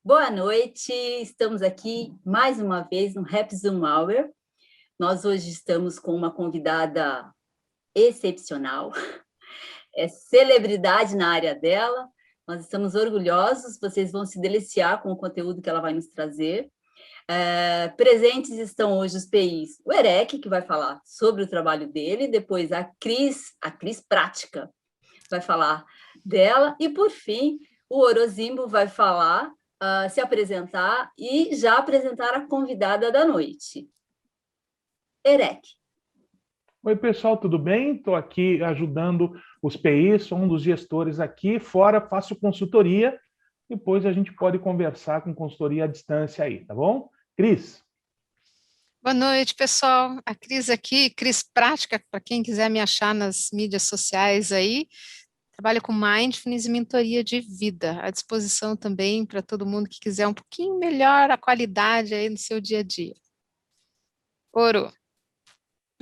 Boa noite, estamos aqui mais uma vez no Rap Zoom Hour. Nós hoje estamos com uma convidada excepcional, é celebridade na área dela. Nós estamos orgulhosos, vocês vão se deliciar com o conteúdo que ela vai nos trazer. Presentes estão hoje os PIs, o Erec, que vai falar sobre o trabalho dele, depois a Cris Prática, vai falar dela, e por fim, o Orozimbo vai falar, se apresentar e já apresentar a convidada da noite. Erec. Oi, pessoal, tudo bem? Estou aqui ajudando os PIs, sou um dos gestores aqui, fora faço consultoria, depois a gente pode conversar com consultoria à distância aí, tá bom? Cris. Boa noite, pessoal. A Cris aqui, Cris Prática, para quem quiser me achar nas mídias sociais aí. Trabalho com Mindfulness e mentoria de vida, à disposição também para todo mundo que quiser um pouquinho melhor a qualidade aí no seu dia a dia. Oro.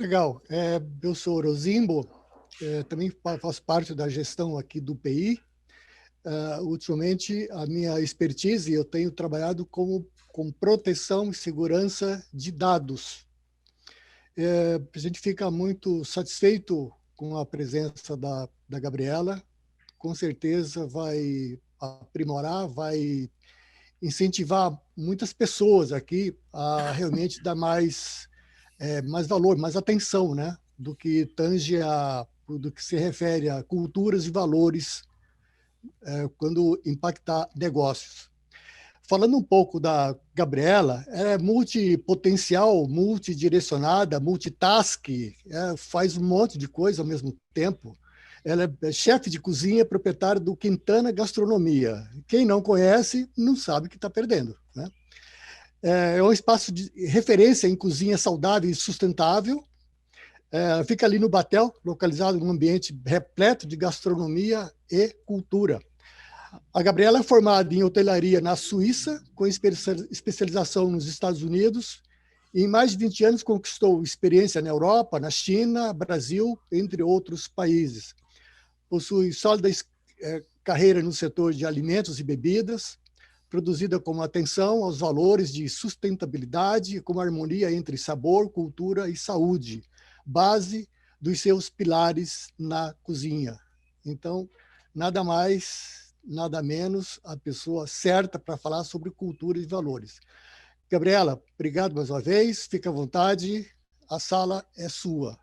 Legal. Eu sou Orozimbo, também faço parte da gestão aqui do PI. Ultimamente, a minha expertise, eu tenho trabalhado com proteção e segurança de dados. A gente fica muito satisfeito com a presença da Gabriela, com certeza vai aprimorar, vai incentivar muitas pessoas aqui a realmente dar mais valor, mais atenção, né, do que tange do que se refere a culturas e valores quando impactar negócios. Falando um pouco da Gabriela, ela é multipotencial, multidirecionada, multitask, faz um monte de coisa ao mesmo tempo. Ela é chefe de cozinha, proprietária do Quintana Gastronomia. Quem não conhece, não sabe que está perdendo, né? É um espaço de referência em cozinha saudável e sustentável. Fica ali no Batel, localizado num ambiente repleto de gastronomia e cultura. A Gabriela é formada em hotelaria na Suíça, com especialização nos Estados Unidos, e em mais de 20 anos conquistou experiência na Europa, na China, Brasil, entre outros países. Possui sólida carreira no setor de alimentos e bebidas, produzida com atenção aos valores de sustentabilidade e com harmonia entre sabor, cultura e saúde, base dos seus pilares na cozinha. Então, nada mais, nada menos, a pessoa certa para falar sobre cultura e valores. Gabriela, obrigado mais uma vez, fica à vontade, a sala é sua.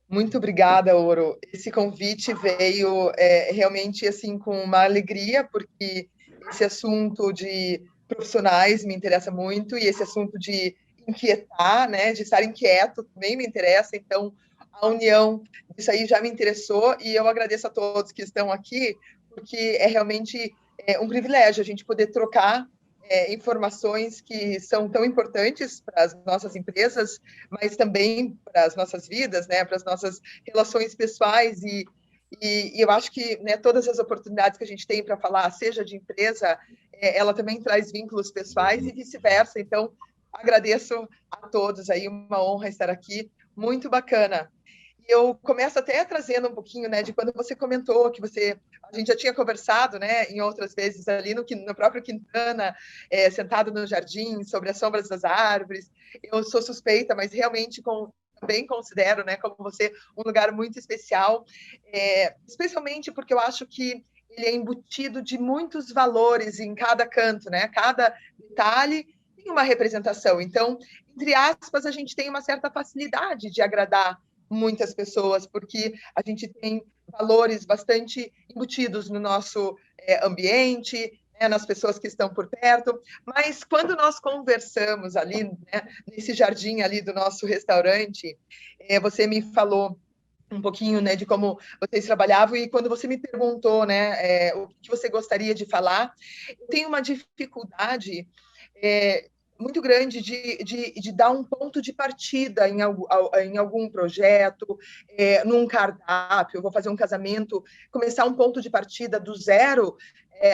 Muito obrigada, Oro. Esse convite veio realmente assim com uma alegria, porque esse assunto de profissionais me interessa muito e esse assunto de inquietar, né, de estar inquieto também me interessa. Então, a união disso aí já me interessou e eu agradeço a todos que estão aqui, porque é realmente um privilégio a gente poder trocar informações que são tão importantes para as nossas empresas, mas também para as nossas vidas, né, para as nossas relações pessoais e eu acho que, né, todas as oportunidades que a gente tem para falar, seja de empresa, ela também traz vínculos pessoais e vice-versa. Então, agradeço a todos aí, uma honra estar aqui, muito bacana. Eu começo até trazendo um pouquinho, né, de quando você comentou que a gente já tinha conversado, né, em outras vezes ali no próprio Quintana, sentado no jardim, sobre as sombras das árvores. Eu sou suspeita, mas realmente também considero, né, como você, um lugar muito especial, especialmente porque eu acho que ele é embutido de muitos valores em cada canto, né, cada detalhe tem uma representação. Então, entre aspas, a gente tem uma certa facilidade de agradar muitas pessoas, porque a gente tem valores bastante embutidos no nosso ambiente, né, nas pessoas que estão por perto, mas quando nós conversamos ali, né, nesse jardim ali do nosso restaurante, você me falou um pouquinho, né, de como vocês trabalhavam e quando você me perguntou, né, o que você gostaria de falar, eu tenho uma dificuldade muito grande de dar um ponto de partida em algum projeto, num cardápio. Eu vou fazer um casamento, começar um ponto de partida do zero,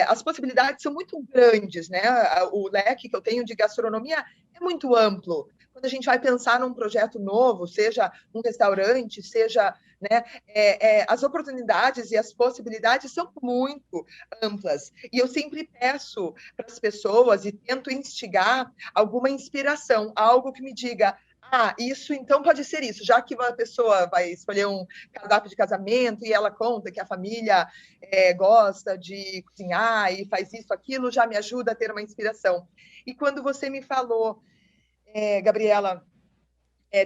as possibilidades são muito grandes, né? O leque que eu tenho de gastronomia é muito amplo. Quando a gente vai pensar num projeto novo, seja um restaurante, seja né? As oportunidades e as possibilidades são muito amplas. E eu sempre peço para as pessoas e tento instigar alguma inspiração, algo que me diga: isso então pode ser isso, já que uma pessoa vai escolher um cardápio de casamento e ela conta que a família gosta de cozinhar e faz isso, aquilo, já me ajuda a ter uma inspiração. E quando você me falou, Gabriela,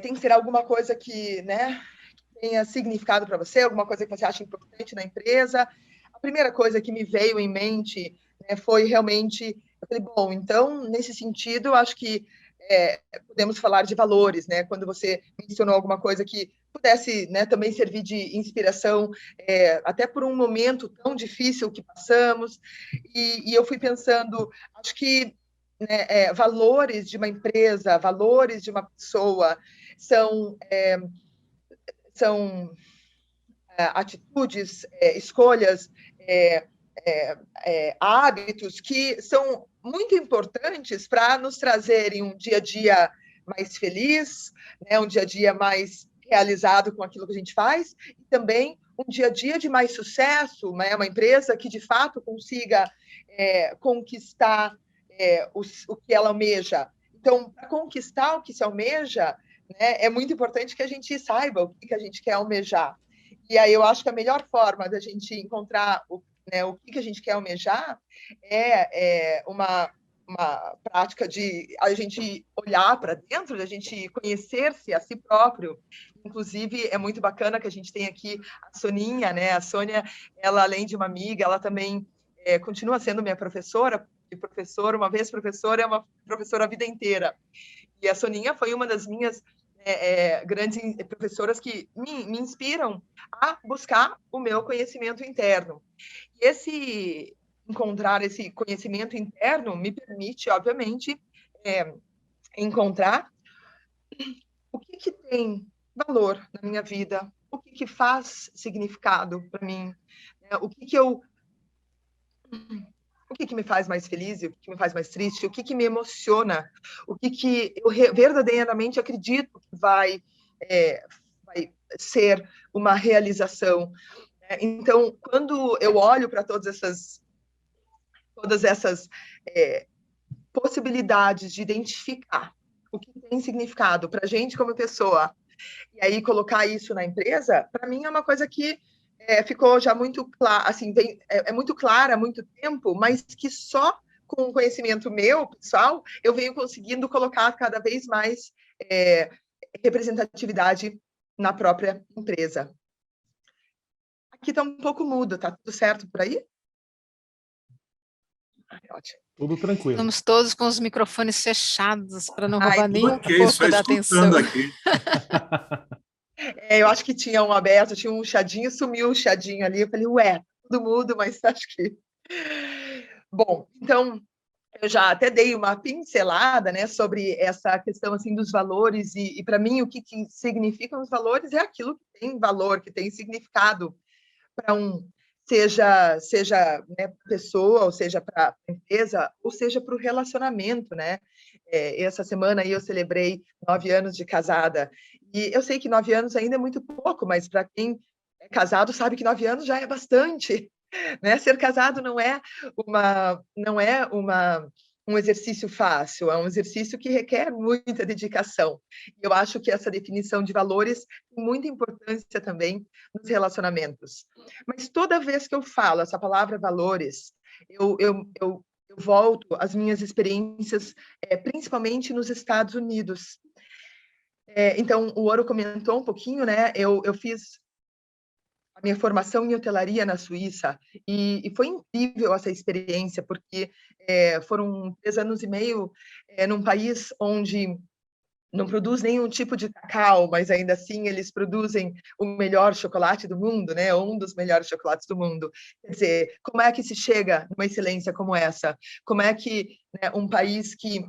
tem que ser alguma coisa que, né, tenha significado para você, alguma coisa que você acha importante na empresa, a primeira coisa que me veio em mente, né, foi realmente, eu falei, bom, então, nesse sentido, eu acho que podemos falar de valores, né? Quando você mencionou alguma coisa que pudesse, né, também servir de inspiração, até por um momento tão difícil que passamos, e eu fui pensando, acho que, né, valores de uma empresa, valores de uma pessoa são atitudes, escolhas, hábitos que são muito importantes para nos trazerem um dia a dia mais feliz, né, um dia a dia mais realizado com aquilo que a gente faz, e também um dia a dia de mais sucesso, né, uma empresa que de fato consiga conquistar o que ela almeja. Então, para conquistar o que se almeja, né, é muito importante que a gente saiba o que a gente quer almejar. E aí eu acho que a melhor forma da gente encontrar o que a gente quer almejar é uma prática de a gente olhar para dentro, de a gente conhecer-se a si próprio. Inclusive, é muito bacana que a gente tem aqui a Soninha, né? A Sônia, ela, além de uma amiga, ela também continua sendo minha professora, e professora, uma vez professora, é uma professora a vida inteira. E a Soninha foi uma das minhas grandes professoras que me inspiram a buscar o meu conhecimento interno. E encontrar esse conhecimento interno me permite, obviamente, encontrar o que tem valor na minha vida, o que faz significado para mim, o que me faz mais feliz, o que me faz mais triste, o que me emociona, o que eu verdadeiramente acredito que vai ser uma realização. Então, quando eu olho para todas essas possibilidades de identificar o que tem significado para a gente como pessoa, e aí colocar isso na empresa, para mim é uma coisa que ficou já muito clara, assim, muito clara há muito tempo, mas que só com o conhecimento meu, pessoal, eu venho conseguindo colocar cada vez mais representatividade na própria empresa. Aqui está um pouco mudo, tá tudo certo por aí? Ótimo. Tudo tranquilo. Estamos todos com os microfones fechados para não roubar nem um pouco da atenção. Aqui. Eu acho que tinha um aberto, tinha um chiadinho, sumiu o chiadinho ali. Eu falei, tudo mudo, mas acho que... Bom, então, eu já até dei uma pincelada, né, sobre essa questão assim, dos valores, e para mim o que significam os valores é aquilo que tem valor, que tem significado para seja né, pessoa, ou seja para a empresa, ou seja para o relacionamento, né? Essa semana aí eu celebrei 9 anos de casada, e eu sei que 9 anos ainda é muito pouco, mas para quem é casado sabe que 9 anos já é bastante, né? Ser casado não é um exercício fácil, é um exercício que requer muita dedicação. Eu acho que essa definição de valores tem muita importância também nos relacionamentos. Mas toda vez que eu falo essa palavra valores, eu volto às minhas experiências, principalmente nos Estados Unidos. Então, o Oro comentou um pouquinho, né? Eu fiz a minha formação em hotelaria na Suíça, e foi incrível essa experiência, porque foram 3 anos e meio num país onde não produz nenhum tipo de cacau, mas ainda assim eles produzem o melhor chocolate do mundo, né? Um dos melhores chocolates do mundo. Quer dizer, como é que se chega numa excelência como essa? Como é que, né, um país que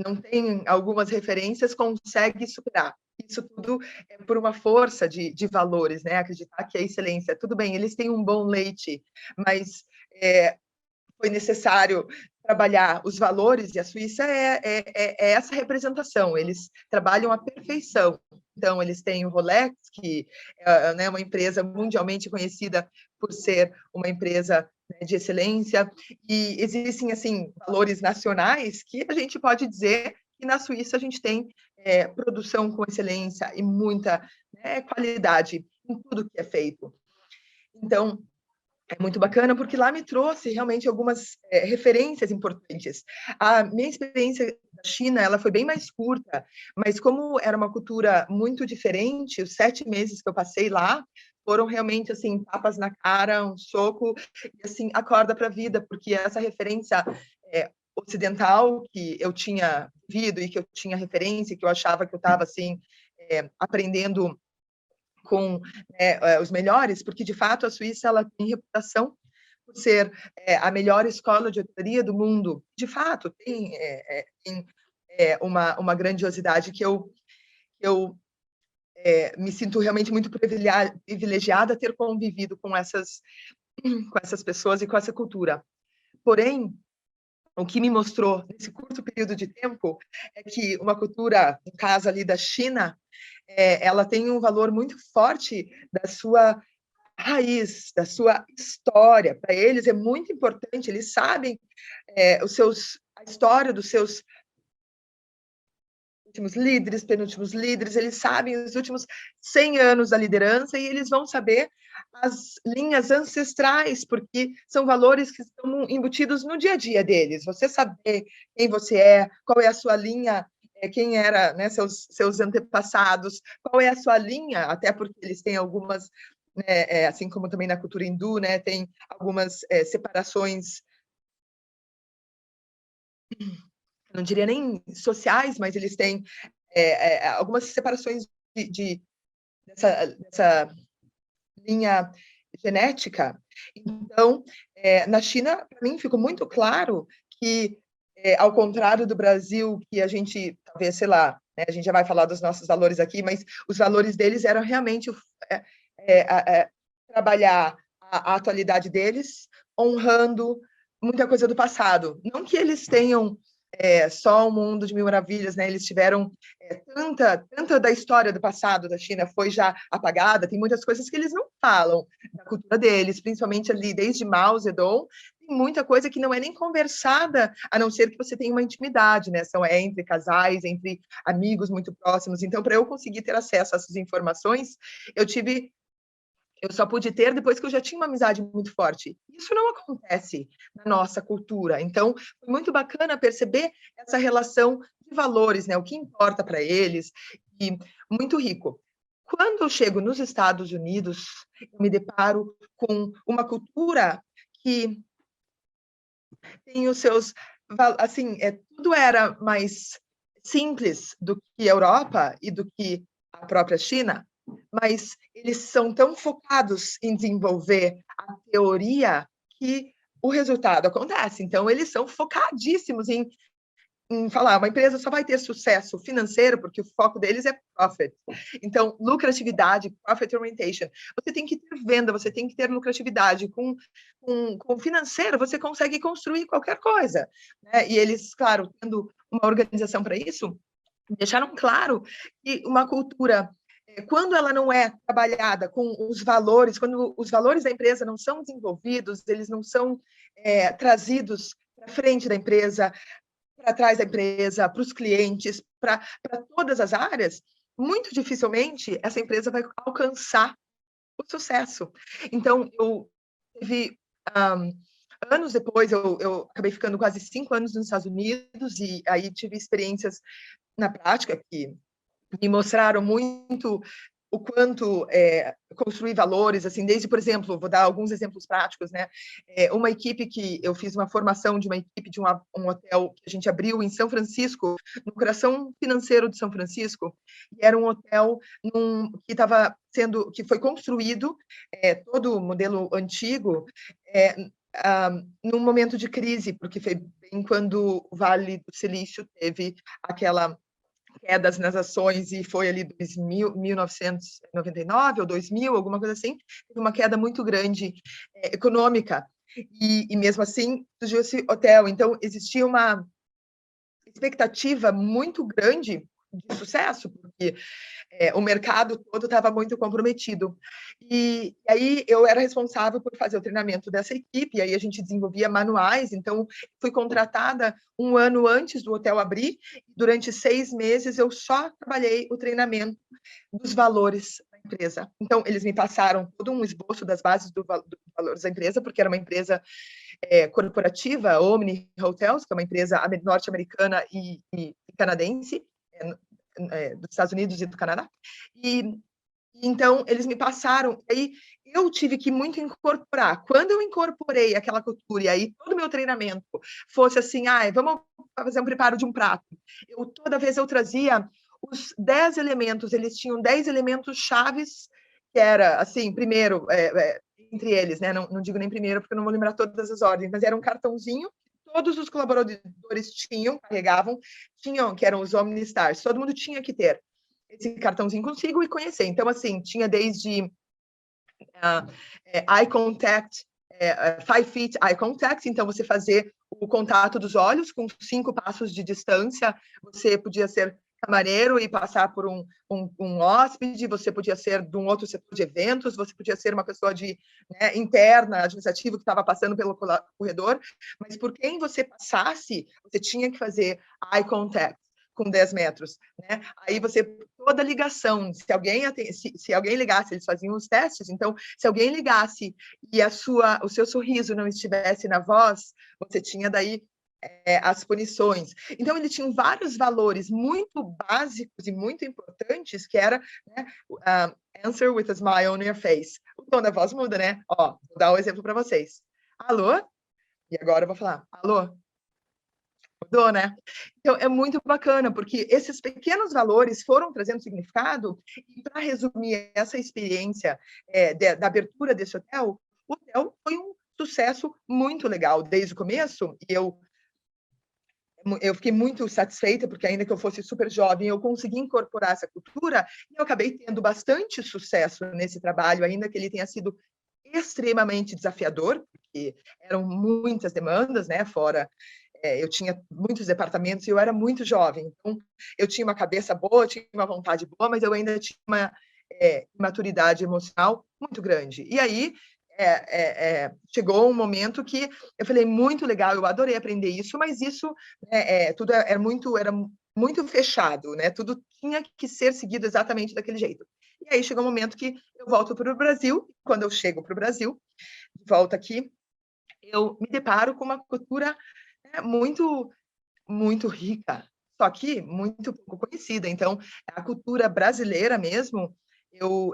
não tem algumas referências consegue superar? Isso tudo é por uma força de valores, né? Acreditar que a excelência, tudo bem, eles têm um bom leite, mas foi necessário trabalhar os valores, e a Suíça é essa representação, eles trabalham a perfeição. Então, eles têm o Rolex, que é, né, uma empresa mundialmente conhecida por ser uma empresa, né, de excelência, e existem, assim, valores nacionais que a gente pode dizer que na Suíça a gente tem produção com excelência e muita, né, qualidade em tudo que é feito. Então, é muito bacana, porque lá me trouxe realmente algumas referências importantes. A minha experiência da China, ela foi bem mais curta, mas como era uma cultura muito diferente, os 7 meses que eu passei lá foram realmente, assim, tapas na cara, um soco, e, assim, acorda para a vida, porque essa referência ocidental que eu tinha vivido e que eu tinha referência, que eu achava que eu estava, assim, aprendendo com os melhores, porque, de fato, a Suíça ela tem reputação por ser a melhor escola de hotelaria do mundo. De fato, tem uma grandiosidade que eu me sinto realmente muito privilegiada a ter convivido com essas pessoas e com essa cultura. Porém, o que me mostrou nesse curto período de tempo é que uma cultura, no caso ali da China, ela tem um valor muito forte da sua raiz, da sua história. Para eles é muito importante, eles sabem a história dos seus últimos líderes, penúltimos líderes, eles sabem os últimos 100 anos da liderança e eles vão saber as linhas ancestrais, porque são valores que estão embutidos no dia a dia deles. Você saber quem você é, qual é a sua linha, quem era, né, seus antepassados, qual é a sua linha, até porque eles têm algumas, né, assim como também na cultura hindu, né, tem algumas separações, não diria nem sociais, mas eles têm algumas separações dessa linha genética. Então, na China, para mim, ficou muito claro que, ao contrário do Brasil, que a gente, talvez, sei lá, né, a gente já vai falar dos nossos valores aqui, mas os valores deles eram realmente trabalhar a atualidade deles, honrando muita coisa do passado. Não que eles tenham só um mundo de mil maravilhas, né? Eles tiveram tanta da história do passado da China foi já apagada, tem muitas coisas que eles não falam da cultura deles, principalmente ali desde Mao Zedong, tem muita coisa que não é nem conversada, a não ser que você tenha uma intimidade, né? São entre casais, entre amigos muito próximos. Então, para eu conseguir ter acesso a essas informações, eu só pude ter depois que eu já tinha uma amizade muito forte. Isso não acontece na nossa cultura. Então, foi muito bacana perceber essa relação de valores, né? O que importa para eles, e muito rico. Quando eu chego nos Estados Unidos, eu me deparo com uma cultura que tem os seus... Assim, tudo era mais simples do que a Europa e do que a própria China, mas eles são tão focados em desenvolver a teoria que o resultado acontece. Então, eles são focadíssimos em falar, uma empresa só vai ter sucesso financeiro porque o foco deles é profit. Então, lucratividade, profit orientation. Você tem que ter venda, você tem que ter lucratividade. Com financeiro, você consegue construir qualquer coisa, né? E eles, claro, tendo uma organização para isso, deixaram claro que uma cultura, quando ela não é trabalhada com os valores, quando os valores da empresa não são desenvolvidos, eles não são trazidos para frente da empresa, para trás da empresa, para os clientes, para todas as áreas, muito dificilmente essa empresa vai alcançar o sucesso. Então, eu teve... anos depois, eu acabei ficando quase 5 anos nos Estados Unidos e aí tive experiências na prática que me mostraram muito o quanto construir valores, assim, desde, por exemplo, vou dar alguns exemplos práticos, né? Uma equipe que eu fiz uma formação de uma equipe de um hotel que a gente abriu em São Francisco, no coração financeiro de São Francisco, e era um hotel que foi construído, todo o modelo antigo, num momento de crise, porque foi bem quando o Vale do Silício teve aquela quedas nas ações e foi ali 1999 ou 2000, alguma coisa assim, teve uma queda muito grande econômica. e mesmo assim surgiu esse hotel. Então, existia uma expectativa muito grande de sucesso, porque o mercado todo estava muito comprometido. E aí eu era responsável por fazer o treinamento dessa equipe, e aí a gente desenvolvia manuais, então fui contratada um ano antes do hotel abrir, durante 6 meses eu só trabalhei o treinamento dos valores da empresa. Então, eles me passaram todo um esboço das bases dos valores da empresa, porque era uma empresa corporativa, Omni Hotels, que é uma empresa norte-americana e canadense, dos Estados Unidos e do Canadá. E então eles me passaram, aí eu tive que muito incorporar. Quando eu incorporei aquela cultura, e aí todo o meu treinamento fosse assim, vamos fazer um preparo de um prato. Toda vez eu trazia os 10 elementos, eles tinham 10 elementos chaves, que era, assim, primeiro, entre eles, né? Não digo nem primeiro, porque eu não vou lembrar todas as ordens, mas era um cartãozinho, todos os colaboradores carregavam, que eram os Omnistars, todo mundo tinha que ter esse cartãozinho consigo e conhecer. Então, assim, tinha desde eye contact, 5 feet eye contact, então você fazer o contato dos olhos com 5 passos de distância, você podia ser camareiro e passar por um hóspede, você podia ser de um outro setor de eventos, você podia ser uma pessoa interna, administrativa, que estava passando pelo corredor, mas por quem você passasse, você tinha que fazer eye contact com 10 metros, né? Aí toda ligação, se alguém ligasse, eles faziam os testes, então, se alguém ligasse e o seu sorriso não estivesse na voz, você tinha daí as punições. Então, ele tinha vários valores muito básicos e muito importantes, que era, né, answer with a smile on your face. O tom da voz muda, né? Vou dar um exemplo para vocês. Alô? E agora eu vou falar, alô? Mudou, né? Então, é muito bacana, porque esses pequenos valores foram trazendo significado, e para resumir essa experiência da abertura desse hotel, o hotel foi um sucesso muito legal desde o começo, e eu fiquei muito satisfeita, porque ainda que eu fosse super jovem, eu consegui incorporar essa cultura, e eu acabei tendo bastante sucesso nesse trabalho, ainda que ele tenha sido extremamente desafiador, porque eram muitas demandas, né, fora eu tinha muitos departamentos e eu era muito jovem, então eu tinha uma cabeça boa, tinha uma vontade boa, mas eu ainda tinha uma maturidade emocional muito grande. E aí chegou um momento que eu falei, muito legal, eu adorei aprender isso, mas isso tudo era muito fechado, né? Tudo tinha que ser seguido exatamente daquele jeito. E aí chegou um momento que eu volto para o Brasil, quando eu chego para o Brasil, de volta aqui, eu me deparo com uma cultura muito, muito rica, só que muito pouco conhecida. Então, a cultura brasileira mesmo, eu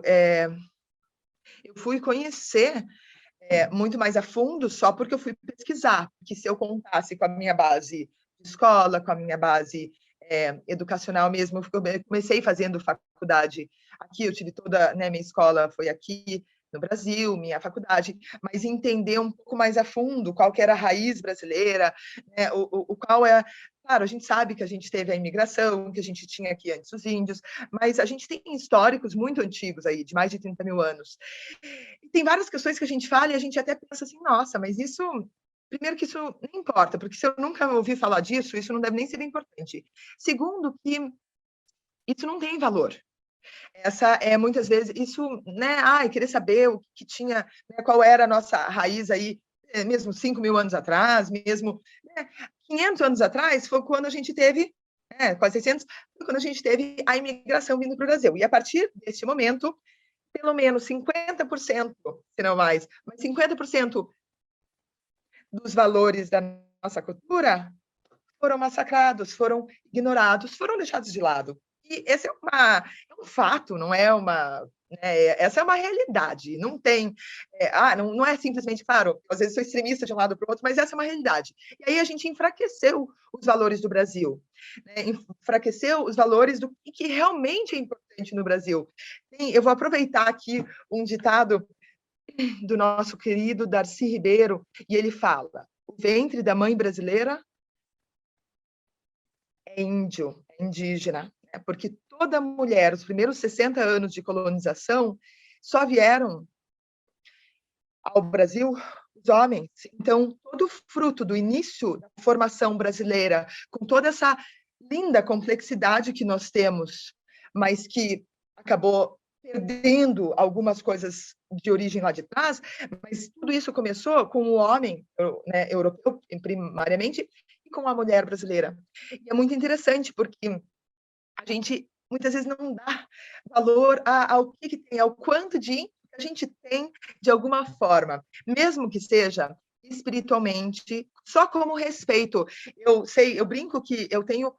fui conhecer muito mais a fundo só porque eu fui pesquisar, porque se eu contasse com a minha base de escola, com a minha base educacional mesmo, eu comecei fazendo faculdade aqui, eu tive toda, né, minha escola foi aqui no Brasil, minha faculdade, mas entender um pouco mais a fundo qual que era a raiz brasileira, né, qual é. Claro, a gente sabe que a gente teve a imigração, que a gente tinha aqui antes os índios, mas a gente tem históricos muito antigos aí, de mais de 30 mil anos. E tem várias questões que a gente fala e a gente até pensa assim, nossa, mas isso... Primeiro que isso não importa, porque se eu nunca ouvi falar disso, isso não deve nem ser importante. Segundo que isso não tem valor. Essa muitas vezes isso, né? Querer saber o que tinha, né, qual era a nossa raiz aí, mesmo 5 mil anos atrás, mesmo 500 anos atrás, foi quando a gente teve, quase 600, foi quando a gente teve a imigração vindo para o Brasil. E a partir desse momento, pelo menos 50%, se não mais, mas 50% dos valores da nossa cultura foram massacrados, foram ignorados, foram deixados de lado. E esse é um fato, não é uma... essa é uma realidade, não tem... não é simplesmente, claro, às vezes sou extremista de um lado para o outro, mas essa é uma realidade. E aí a gente enfraqueceu os valores do Brasil, né? Enfraqueceu os valores do que realmente é importante no Brasil. Eu vou aproveitar aqui um ditado do nosso querido Darcy Ribeiro, e ele fala, o ventre da mãe brasileira é índio, é indígena, né? Porque toda mulher, os primeiros 60 anos de colonização, só vieram ao Brasil os homens. Então, todo fruto do início da formação brasileira, com toda essa linda complexidade que nós temos, mas que acabou perdendo algumas coisas de origem lá de trás, mas tudo isso começou com o homem, né, europeu, primariamente, e com a mulher brasileira. E é muito interessante, porque a gente muitas vezes não dá valor ao que tem, ao quanto de a gente tem de alguma forma, mesmo que seja espiritualmente, só como respeito. Eu brinco que eu tenho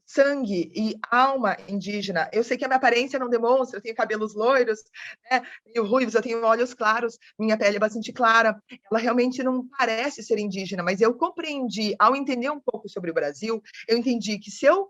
sangue e alma indígena. Eu sei que a minha aparência não demonstra, eu tenho cabelos loiros, né, e ruivos, eu tenho olhos claros, minha pele é bastante clara. Ela realmente não parece ser indígena, mas eu compreendi, ao entender um pouco sobre o Brasil, eu entendi que se eu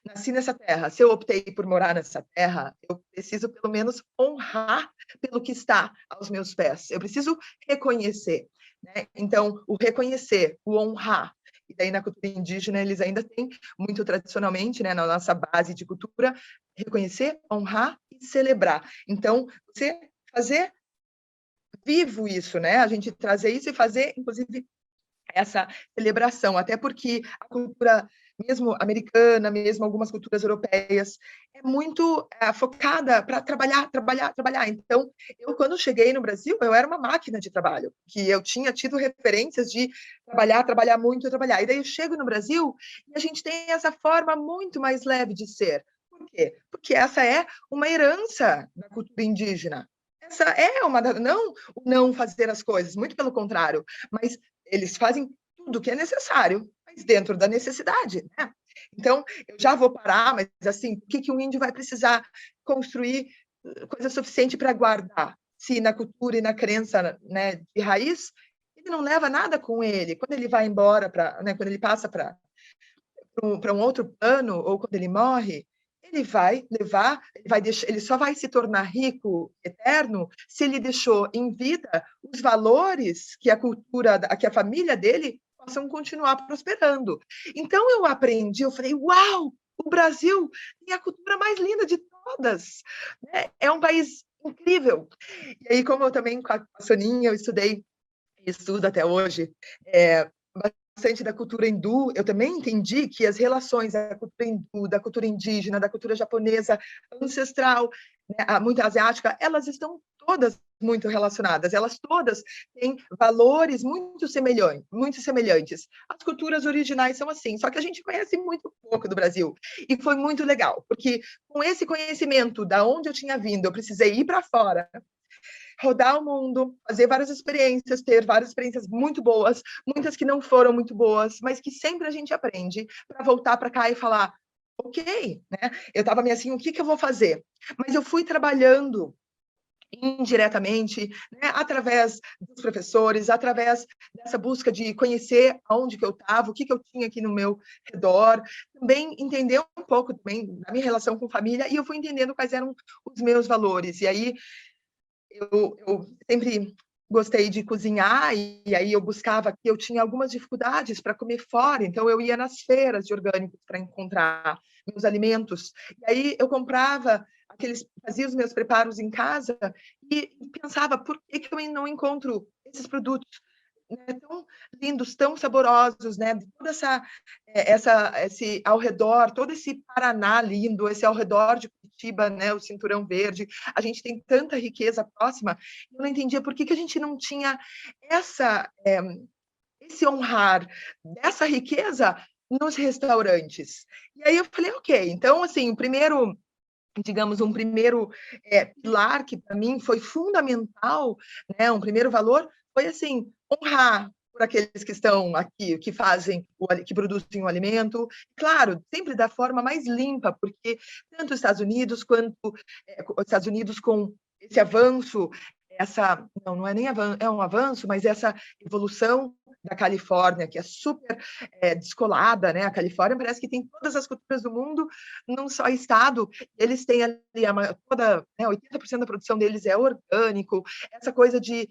nasci nessa terra, se eu optei por morar nessa terra, eu preciso pelo menos honrar pelo que está aos meus pés. Eu preciso reconhecer, né? Então, o reconhecer, o honrar. E daí na cultura indígena eles ainda têm muito tradicionalmente, né, na nossa base de cultura, reconhecer, honrar e celebrar. Então, você fazer vivo isso, né? A gente trazer isso e fazer, inclusive, essa celebração, até porque a cultura mesmo americana, mesmo algumas culturas europeias, é muito focada para trabalhar, trabalhar, trabalhar. Então, eu, quando cheguei no Brasil, eu era uma máquina de trabalho, que eu tinha tido referências de trabalhar, trabalhar muito, trabalhar. E daí eu chego no Brasil e a gente tem essa forma muito mais leve de ser. Por quê? Porque essa é uma herança da cultura indígena. Essa é uma... Não fazer as coisas, muito pelo contrário, mas eles fazem tudo o que é necessário, mas dentro da necessidade, né? Então, eu já vou parar, mas assim, o que um índio vai precisar construir coisa suficiente para guardar? Se na cultura e na crença, né, de raiz, ele não leva nada com ele. Quando ele vai embora, né, quando ele passa para um outro plano, ou quando ele morre, ele vai levar, ele só vai se tornar rico, eterno, se ele deixou em vida os valores que a cultura, que a família dele possam continuar prosperando. Então eu aprendi, eu falei, uau, o Brasil tem a cultura mais linda de todas, né? É um país incrível. E aí, como eu também com a Soninha, eu estudo até hoje, bastante da cultura hindu, eu também entendi que as relações da cultura hindu, da cultura indígena, da cultura japonesa, ancestral, né, muito asiática, elas estão todas muito relacionadas, elas todas têm valores muito semelhantes. As culturas originais são assim, só que a gente conhece muito pouco do Brasil. E foi muito legal, porque com esse conhecimento da onde eu tinha vindo, eu precisei ir para fora, rodar o mundo, fazer várias experiências, ter várias experiências muito boas, muitas que não foram muito boas, mas que sempre a gente aprende para voltar para cá e falar, ok, né? Eu estava meio assim, o que eu vou fazer? Mas eu fui trabalhando indiretamente, né, através dos professores, através dessa busca de conhecer aonde que eu estava, o que eu tinha aqui no meu redor, também entender um pouco também da minha relação com família, e eu fui entendendo quais eram os meus valores. E aí eu sempre gostei de cozinhar, e aí eu buscava que eu tinha algumas dificuldades para comer fora, então eu ia nas feiras de orgânicos para encontrar meus alimentos, e aí eu comprava fazia os meus preparos em casa e pensava, por que eu não encontro esses produtos, né, tão lindos, tão saborosos, né? Toda esse ao redor, todo esse Paraná lindo, esse ao redor de Curitiba, né? O Cinturão Verde, a gente tem tanta riqueza próxima. Eu não entendia por que a gente não tinha esse honrar dessa riqueza nos restaurantes. E aí eu falei, ok, então assim, um primeiro pilar que para mim foi fundamental, né? Um primeiro valor foi assim, honrar por aqueles que estão aqui, que produzem o alimento, claro, sempre da forma mais limpa, porque tanto os Estados Unidos quanto os Estados Unidos com esse avanço, não é nem avanço, é um avanço, mas essa evolução da Califórnia, que é super descolada, né? A Califórnia parece que tem todas as culturas do mundo num só estado. Eles têm ali toda, né, 80% da produção deles é orgânico. Essa coisa de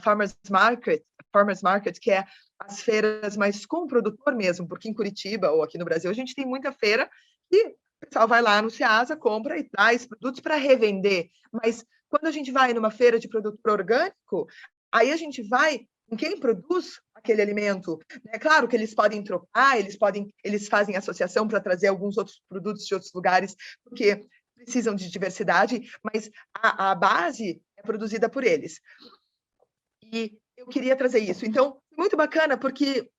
farmers market, que é as feiras, mas com o produtor mesmo, porque em Curitiba ou aqui no Brasil a gente tem muita feira e o pessoal vai lá no Ceasa, compra e traz produtos para revender, mas quando a gente vai numa feira de produto orgânico, aí a gente vai em quem produz aquele alimento. É claro que eles podem trocar, eles fazem associação para trazer alguns outros produtos de outros lugares, porque precisam de diversidade, mas a base é produzida por eles. E eu queria trazer isso. Então, muito bacana, porque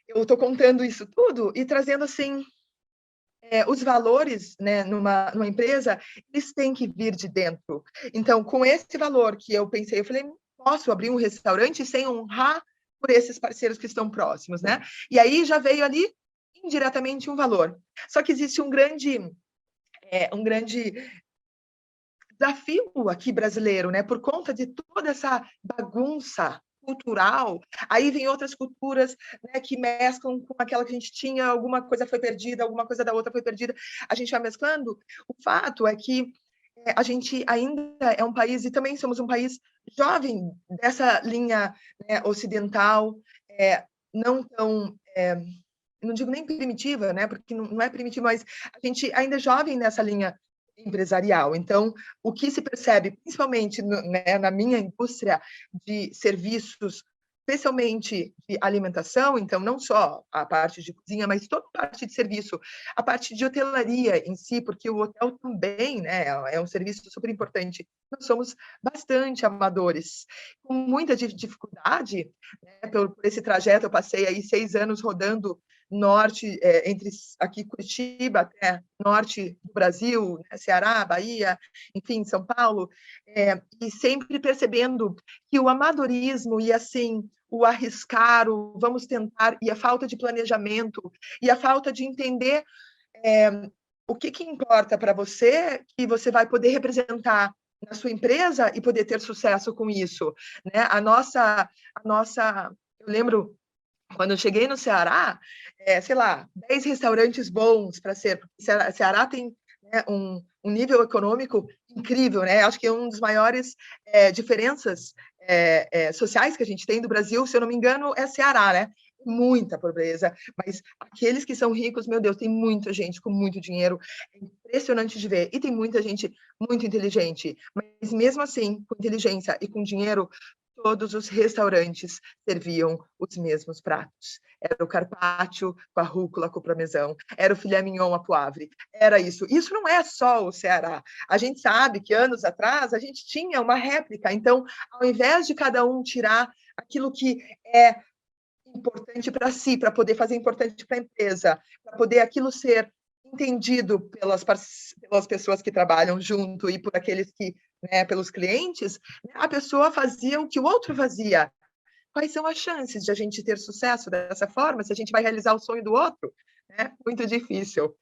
eu estou contando isso tudo e trazendo, assim, os valores, né, numa empresa, eles têm que vir de dentro. Então, com esse valor que eu pensei, eu falei, posso abrir um restaurante sem honrar por esses parceiros que estão próximos, né? E aí já veio ali indiretamente um valor. Só que existe um grande desafio aqui brasileiro, né? Por conta de toda essa bagunça cultural, aí vem outras culturas, né, que mesclam com aquela que a gente tinha, alguma coisa foi perdida, alguma coisa da outra foi perdida, a gente vai mesclando. O fato é que a gente ainda é um país, e também somos um país jovem dessa linha, né, ocidental, não tão, não digo nem primitiva, né, porque não é primitiva, mas a gente ainda é jovem nessa linha empresarial. Então, o que se percebe, principalmente né, na minha indústria de serviços, especialmente de alimentação, então não só a parte de cozinha, mas toda a parte de serviço, a parte de hotelaria em si, porque o hotel também, né, é um serviço super importante. Nós somos bastante amadores, com muita dificuldade, né, por esse trajeto. Eu passei aí 6 anos rodando norte, entre aqui Curitiba até norte do Brasil, né, Ceará, Bahia, enfim, São Paulo, e sempre percebendo que o amadorismo e, assim, o arriscar, o vamos tentar, e a falta de planejamento, e a falta de entender o que importa para você, que você vai poder representar na sua empresa e poder ter sucesso com isso, né? A nossa, eu lembro quando eu cheguei no Ceará, sei lá, 10 restaurantes bons para ser, porque Ceará tem, né, um nível econômico incrível, né? Acho que é uma das maiores diferenças sociais que a gente tem do Brasil, se eu não me engano, é Ceará, né? Muita pobreza, mas aqueles que são ricos, meu Deus, tem muita gente com muito dinheiro, é impressionante de ver, e tem muita gente muito inteligente, mas mesmo assim, com inteligência e com dinheiro, todos os restaurantes serviam os mesmos pratos. Era o carpaccio com a rúcula com o parmesão, era o filé mignon à poivre, era isso. Isso não é só o Ceará. A gente sabe que anos atrás a gente tinha uma réplica, então, ao invés de cada um tirar aquilo que é importante para si, para poder fazer importante para a empresa, para poder aquilo ser entendido pelas pessoas que trabalham junto e por aqueles que, né, pelos clientes, a pessoa fazia o que o outro fazia. Quais são as chances de a gente ter sucesso dessa forma, se a gente vai realizar o sonho do outro? É muito difícil.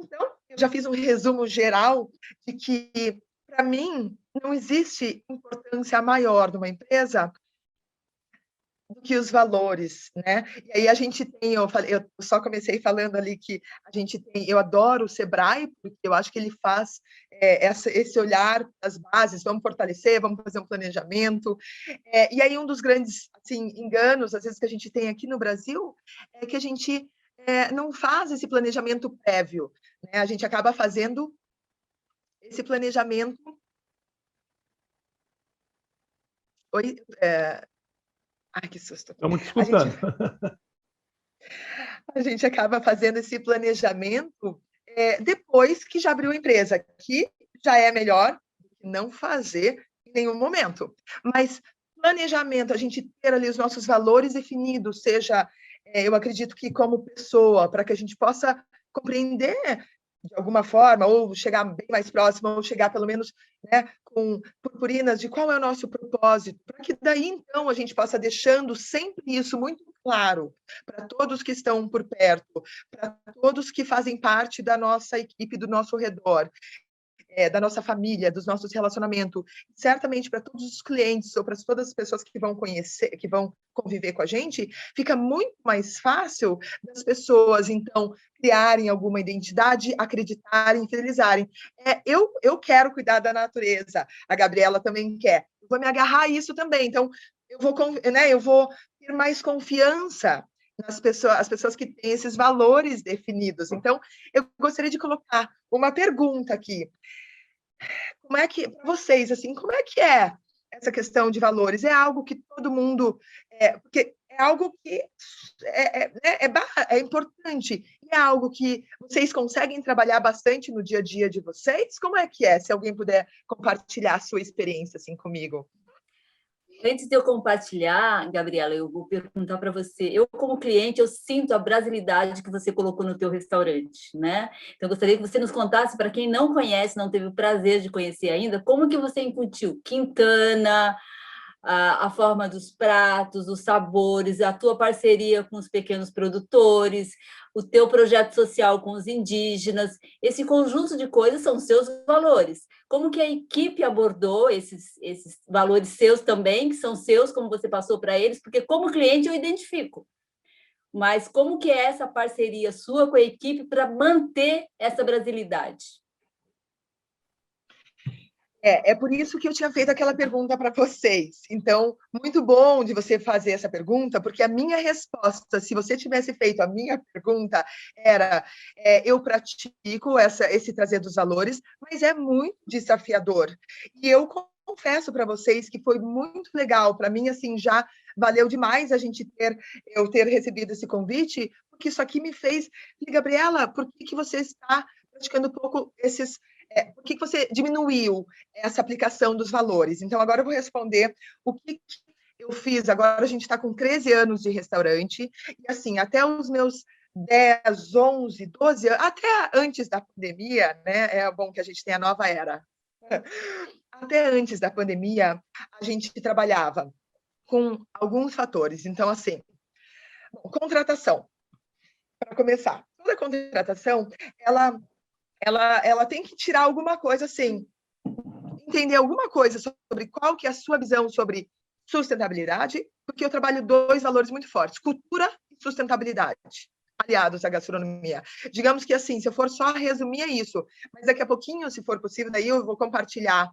Então, eu já fiz um resumo geral de que, para mim, não existe importância maior numa empresa do que os valores, né? E aí a gente tem, eu só comecei falando ali que a gente tem, eu adoro o Sebrae, porque eu acho que ele faz esse olhar das bases, vamos fortalecer, vamos fazer um planejamento. E aí um dos grandes, assim, enganos, às vezes, que a gente tem aqui no Brasil, é que a gente não faz esse planejamento prévio, né? A gente acaba fazendo esse planejamento... Oi? Ai, que susto. Estamos te escutando. A gente acaba fazendo esse planejamento depois que já abriu a empresa, que já é melhor do que não fazer em nenhum momento. Mas planejamento, a gente ter ali os nossos valores definidos, seja, eu acredito que como pessoa, para que a gente possa compreender de alguma forma, ou chegar bem mais próximo, ou chegar pelo menos, né, com purpurinas de qual é o nosso propósito, para que daí, então, a gente possa deixando sempre isso muito claro para todos que estão por perto, para todos que fazem parte da nossa equipe, do nosso redor, da nossa família, dos nossos relacionamentos, certamente para todos os clientes ou para todas as pessoas que vão conhecer, que vão conviver com a gente, fica muito mais fácil das pessoas, então, criarem alguma identidade, acreditarem, fidelizarem. Eu quero cuidar da natureza, a Gabriela também quer. Eu vou me agarrar a isso também, então, eu vou ter mais confiança nas pessoas, as pessoas que têm esses valores definidos. Então, eu gostaria de colocar uma pergunta aqui. como é que, para vocês, assim, como é que é essa questão de valores? É algo que todo mundo, porque é algo que é importante, e é algo que vocês conseguem trabalhar bastante no dia a dia de vocês? Como é que é? Se alguém puder compartilhar a sua experiência assim comigo. Antes de eu compartilhar, Gabriela, eu vou perguntar para você. Eu, como cliente, eu sinto a brasilidade que você colocou no teu restaurante, né? Então, eu gostaria que você nos contasse, para quem não conhece, não teve o prazer de conhecer ainda, como que você incutiu Quintana, a forma dos pratos, os sabores, a tua parceria com os pequenos produtores, o teu projeto social com os indígenas. Esse conjunto de coisas são seus valores. Como que a equipe abordou esses valores seus também, que são seus, como você passou para eles? Porque como cliente eu identifico. Mas como que é essa parceria sua com a equipe para manter essa brasilidade? É por isso que eu tinha feito aquela pergunta para vocês. Então, muito bom de você fazer essa pergunta, porque a minha resposta, se você tivesse feito a minha pergunta, era: eu pratico esse trazer dos valores, mas é muito desafiador. E eu confesso para vocês que foi muito legal. Para mim, assim, já valeu demais eu ter recebido esse convite, porque isso aqui me fez. Gabriela, por que você está praticando pouco esses. Por que você diminuiu essa aplicação dos valores? Então, agora eu vou responder o que eu fiz. Agora a gente está com 13 anos de restaurante, e assim, até os meus 10, 11, 12 anos, até antes da pandemia, né? É bom que a gente tenha a nova era. Até antes da pandemia, a gente trabalhava com alguns fatores. Então, assim, contratação. Para começar, toda contratação, ela tem que tirar alguma coisa, assim, entender alguma coisa sobre qual que é a sua visão sobre sustentabilidade, porque eu trabalho 2 valores muito fortes, cultura e sustentabilidade, aliados à gastronomia. Digamos que, assim, se eu for só resumir, é isso, mas daqui a pouquinho, se for possível, daí eu vou compartilhar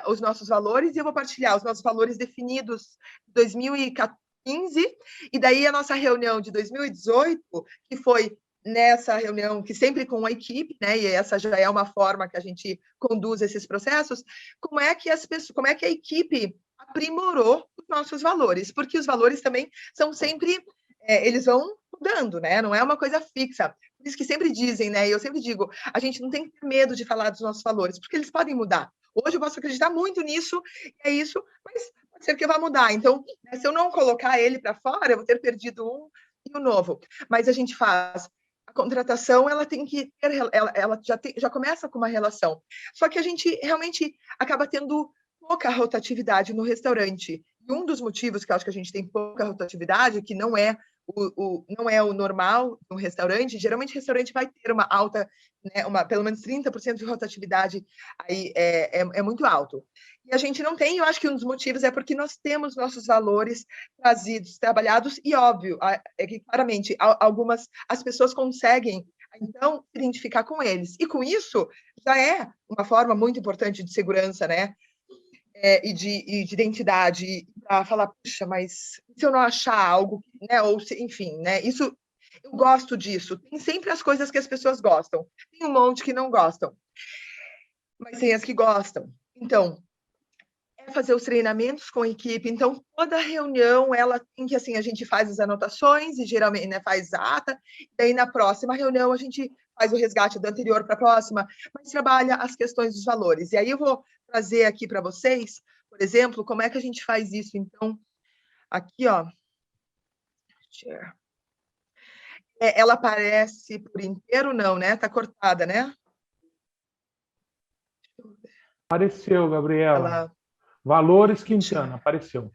os nossos valores, e eu vou partilhar os nossos valores definidos em 2015, e daí a nossa reunião de 2018, que foi nessa reunião, que sempre com a equipe, né, e essa já é uma forma que a gente conduz esses processos, como é que a equipe aprimorou os nossos valores, porque os valores também são sempre, eles vão mudando, né, não é uma coisa fixa. Por isso que sempre dizem, né, e eu sempre digo, a gente não tem que ter medo de falar dos nossos valores, porque eles podem mudar. Hoje eu posso acreditar muito nisso, é isso, mas pode ser que vai mudar. Então, né, se eu não colocar ele para fora, eu vou ter perdido um e o novo. Mas a gente faz. A contratação, ela tem que ter, ela já começa com uma relação. Só que a gente realmente acaba tendo pouca rotatividade no restaurante. E um dos motivos que eu acho que a gente tem pouca rotatividade, que não é o normal no restaurante, geralmente o restaurante vai ter uma alta, né, pelo menos 30% de rotatividade, aí é muito alto. E a gente não tem, eu acho que um dos motivos é porque nós temos nossos valores trazidos, trabalhados, e óbvio, é que claramente as pessoas conseguem, então, se identificar com eles. E com isso, já é uma forma muito importante de segurança, né? E de identidade, para falar, puxa, mas se eu não achar algo, né? Ou se, enfim, né? Isso, eu gosto disso. Tem sempre as coisas que as pessoas gostam. Tem um monte que não gostam, mas tem as que gostam. Então, fazer os treinamentos com a equipe. Então, toda reunião, ela tem que, assim, a gente faz as anotações e geralmente, né, faz a ata, e daí na próxima reunião a gente faz o resgate do anterior para a próxima, mas trabalha as questões dos valores. E aí eu vou trazer aqui para vocês, por exemplo, como é que a gente faz isso. Então, aqui, ó, ela aparece por inteiro, não, né? Tá cortada, né? Apareceu, Gabriela. Valores Quintana, apareceu.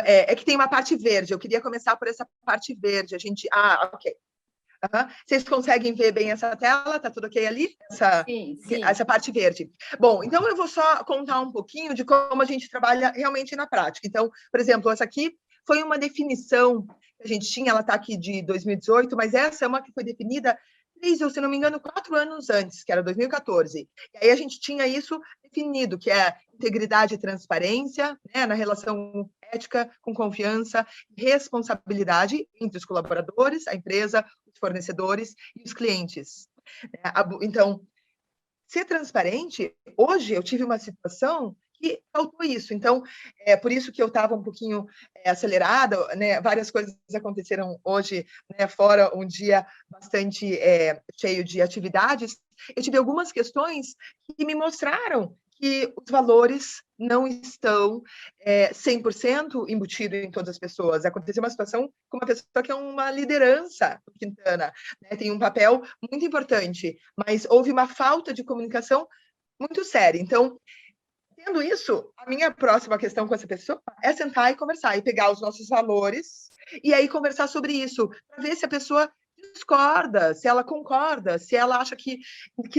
É que tem uma parte verde. Eu queria começar por essa parte verde. Ok. Vocês conseguem ver bem essa tela? Tá tudo ok ali? Sim. Essa parte verde. Bom, então eu vou só contar um pouquinho de como a gente trabalha realmente na prática. Então, por exemplo, essa aqui foi uma definição que a gente tinha, ela está aqui de 2018, mas essa é uma que foi definida 3, ou se não me engano, 4 anos antes, que era 2014. E aí a gente tinha isso definido, que é integridade e transparência, né, na relação ética, com confiança e responsabilidade entre os colaboradores, a empresa, os fornecedores e os clientes. Então, ser transparente, hoje eu tive uma situação que faltou isso. Então, é por isso que eu estava um pouquinho acelerada, né? Várias coisas aconteceram hoje, né? Fora um dia bastante cheio de atividades. Eu tive algumas questões que me mostraram que os valores não estão 100% embutidos em todas as pessoas. Aconteceu uma situação com uma pessoa que é uma liderança do Quintana, né? Tem um papel muito importante, mas houve uma falta de comunicação muito séria. Então, tendo isso, a minha próxima questão com essa pessoa é sentar e conversar, e pegar os nossos valores, e aí conversar sobre isso, para ver se a pessoa discorda, se ela concorda, se ela acha que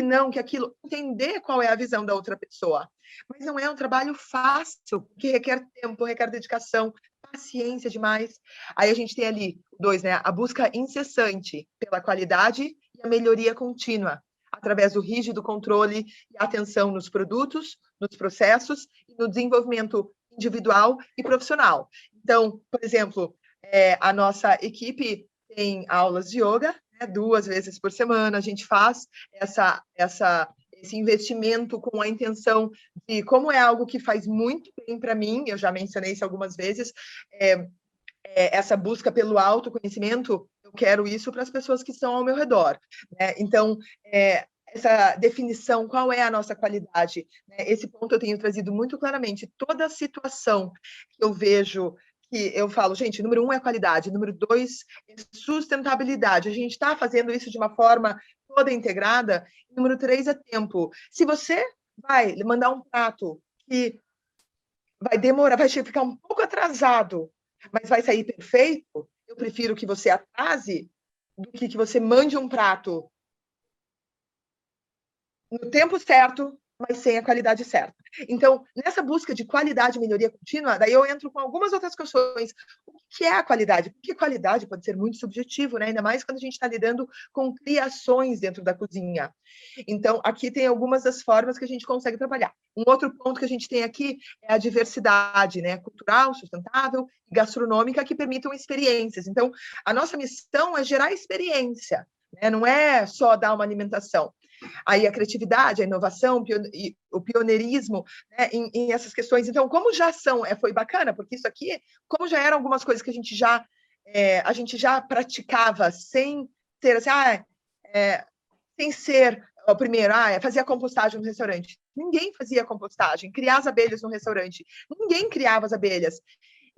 não, que aquilo, entender qual é a visão da outra pessoa. Mas não é um trabalho fácil, porque requer tempo, requer dedicação, paciência demais. Aí a gente tem ali, dois, né? A busca incessante pela qualidade e a melhoria contínua, através do rígido controle e atenção nos produtos, nos processos e no desenvolvimento individual e profissional. Então, por exemplo, a nossa equipe tem aulas de yoga, né, 2 vezes por semana, a gente faz esse investimento com a intenção de, como é algo que faz muito bem para mim, eu já mencionei isso algumas vezes, essa busca pelo autoconhecimento, eu quero isso para as pessoas que estão ao meu redor, né? Então, essa definição, qual é a nossa qualidade, né? Esse ponto eu tenho trazido muito claramente. Toda situação que eu vejo, que eu falo, gente, número 1 é qualidade, número 2 é sustentabilidade. A gente está fazendo isso de uma forma toda integrada. Número 3 é tempo. Se você vai mandar um prato que vai demorar, vai ficar um pouco atrasado, mas vai sair perfeito, eu prefiro que você atrase do que você mande um prato no tempo certo, mas sem a qualidade certa. Então, nessa busca de qualidade e melhoria contínua, daí eu entro com algumas outras questões. O que é a qualidade? Porque qualidade pode ser muito subjetivo, né? Ainda mais quando a gente está lidando com criações dentro da cozinha. Então, aqui tem algumas das formas que a gente consegue trabalhar. Um outro ponto que a gente tem aqui é a diversidade, né? Cultural, sustentável e gastronômica, que permitam experiências. Então, a nossa missão é gerar experiência, né? Não é só dar uma alimentação. Aí a criatividade, a inovação, o pioneirismo, né, em essas questões. Então, como já foi bacana, porque isso aqui, como já eram algumas coisas que a gente já praticava sem ter assim, sem ser o primeiro, fazia compostagem no restaurante. Ninguém fazia compostagem, criar as abelhas no restaurante. Ninguém criava as abelhas.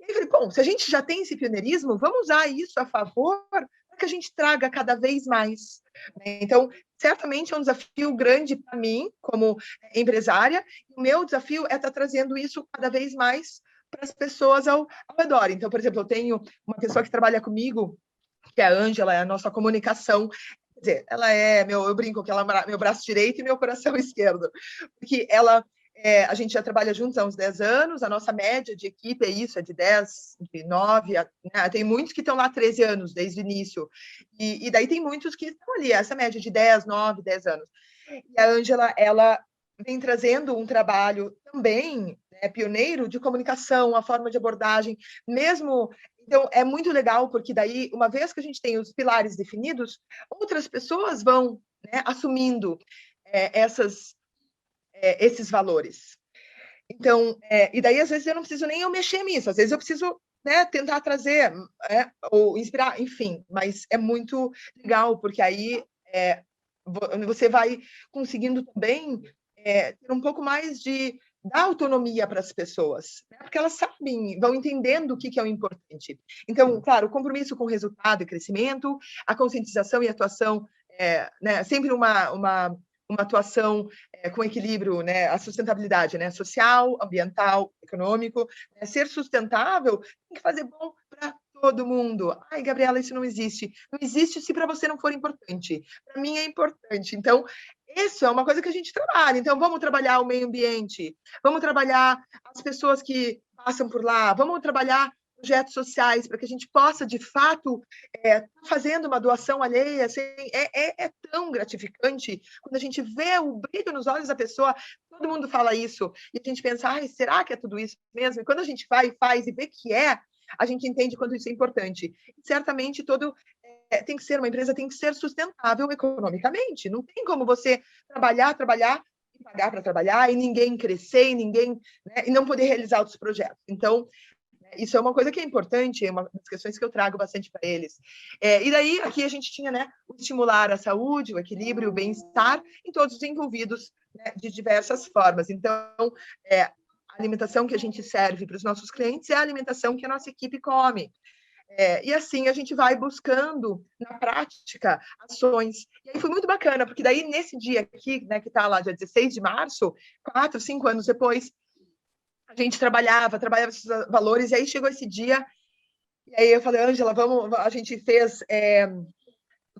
E aí eu falei, bom, se a gente já tem esse pioneirismo, vamos usar isso a favor para que a gente traga cada vez mais. Então, certamente é um desafio grande para mim, como empresária. O meu desafio é estar trazendo isso cada vez mais para as pessoas ao redor. Então, por exemplo, eu tenho uma pessoa que trabalha comigo, que é a Ângela, é a nossa comunicação. Quer dizer, ela eu brinco que ela é meu braço direito e meu coração esquerdo, porque a gente já trabalha juntos há uns 10 anos, a nossa média de equipe é de 10, de 9, né? Tem muitos que estão lá 13 anos, desde o início, e daí tem muitos que estão ali, essa média de 10, 9, 10 anos. E a Ângela, ela vem trazendo um trabalho também, né, pioneiro de comunicação, a forma de abordagem, mesmo. Então, é muito legal, porque daí, uma vez que a gente tem os pilares definidos, outras pessoas vão, né, assumindo esses valores. Então, e daí, às vezes, eu não preciso nem mexer nisso, às vezes eu preciso, né, tentar trazer, ou inspirar, enfim, mas é muito legal, porque aí você vai conseguindo também ter um pouco mais de dar autonomia para as pessoas, né? Porque elas sabem, vão entendendo o que é o importante. Então, claro, o compromisso com o resultado e crescimento, a conscientização e atuação, né, sempre uma atuação com equilíbrio, né, a sustentabilidade, né, social, ambiental, econômico, né, ser sustentável tem que fazer bom para todo mundo. Ai, Gabriela, isso não existe. Não existe se para você não for importante. Para mim é importante. Então, isso é uma coisa que a gente trabalha. Então, vamos trabalhar o meio ambiente, vamos trabalhar as pessoas que passam por lá, vamos trabalhar projetos sociais para que a gente possa, de fato, fazendo uma doação alheia. Assim, é tão gratificante quando a gente vê o brilho nos olhos da pessoa. Todo mundo fala isso. E a gente pensa, será que é tudo isso mesmo? E quando a gente vai e faz e vê que a gente entende quanto isso é importante. E certamente tem que ser uma empresa, tem que ser sustentável economicamente. Não tem como você trabalhar e pagar para trabalhar e ninguém crescer e ninguém, né, e não poder realizar outros projetos. Então, isso é uma coisa que é importante, é uma das questões que eu trago bastante para eles. E daí, aqui a gente tinha, né, o estimular a saúde, o equilíbrio, o bem-estar em todos os envolvidos, né, de diversas formas. Então, a alimentação que a gente serve para os nossos clientes é a alimentação que a nossa equipe come. E assim a gente vai buscando, na prática, ações. E aí foi muito bacana, porque daí, nesse dia aqui, né, que está lá, dia 16 de março, 4, 5 anos depois, a gente trabalhava esses valores, e aí chegou esse dia, e aí eu falei, Ângela, a gente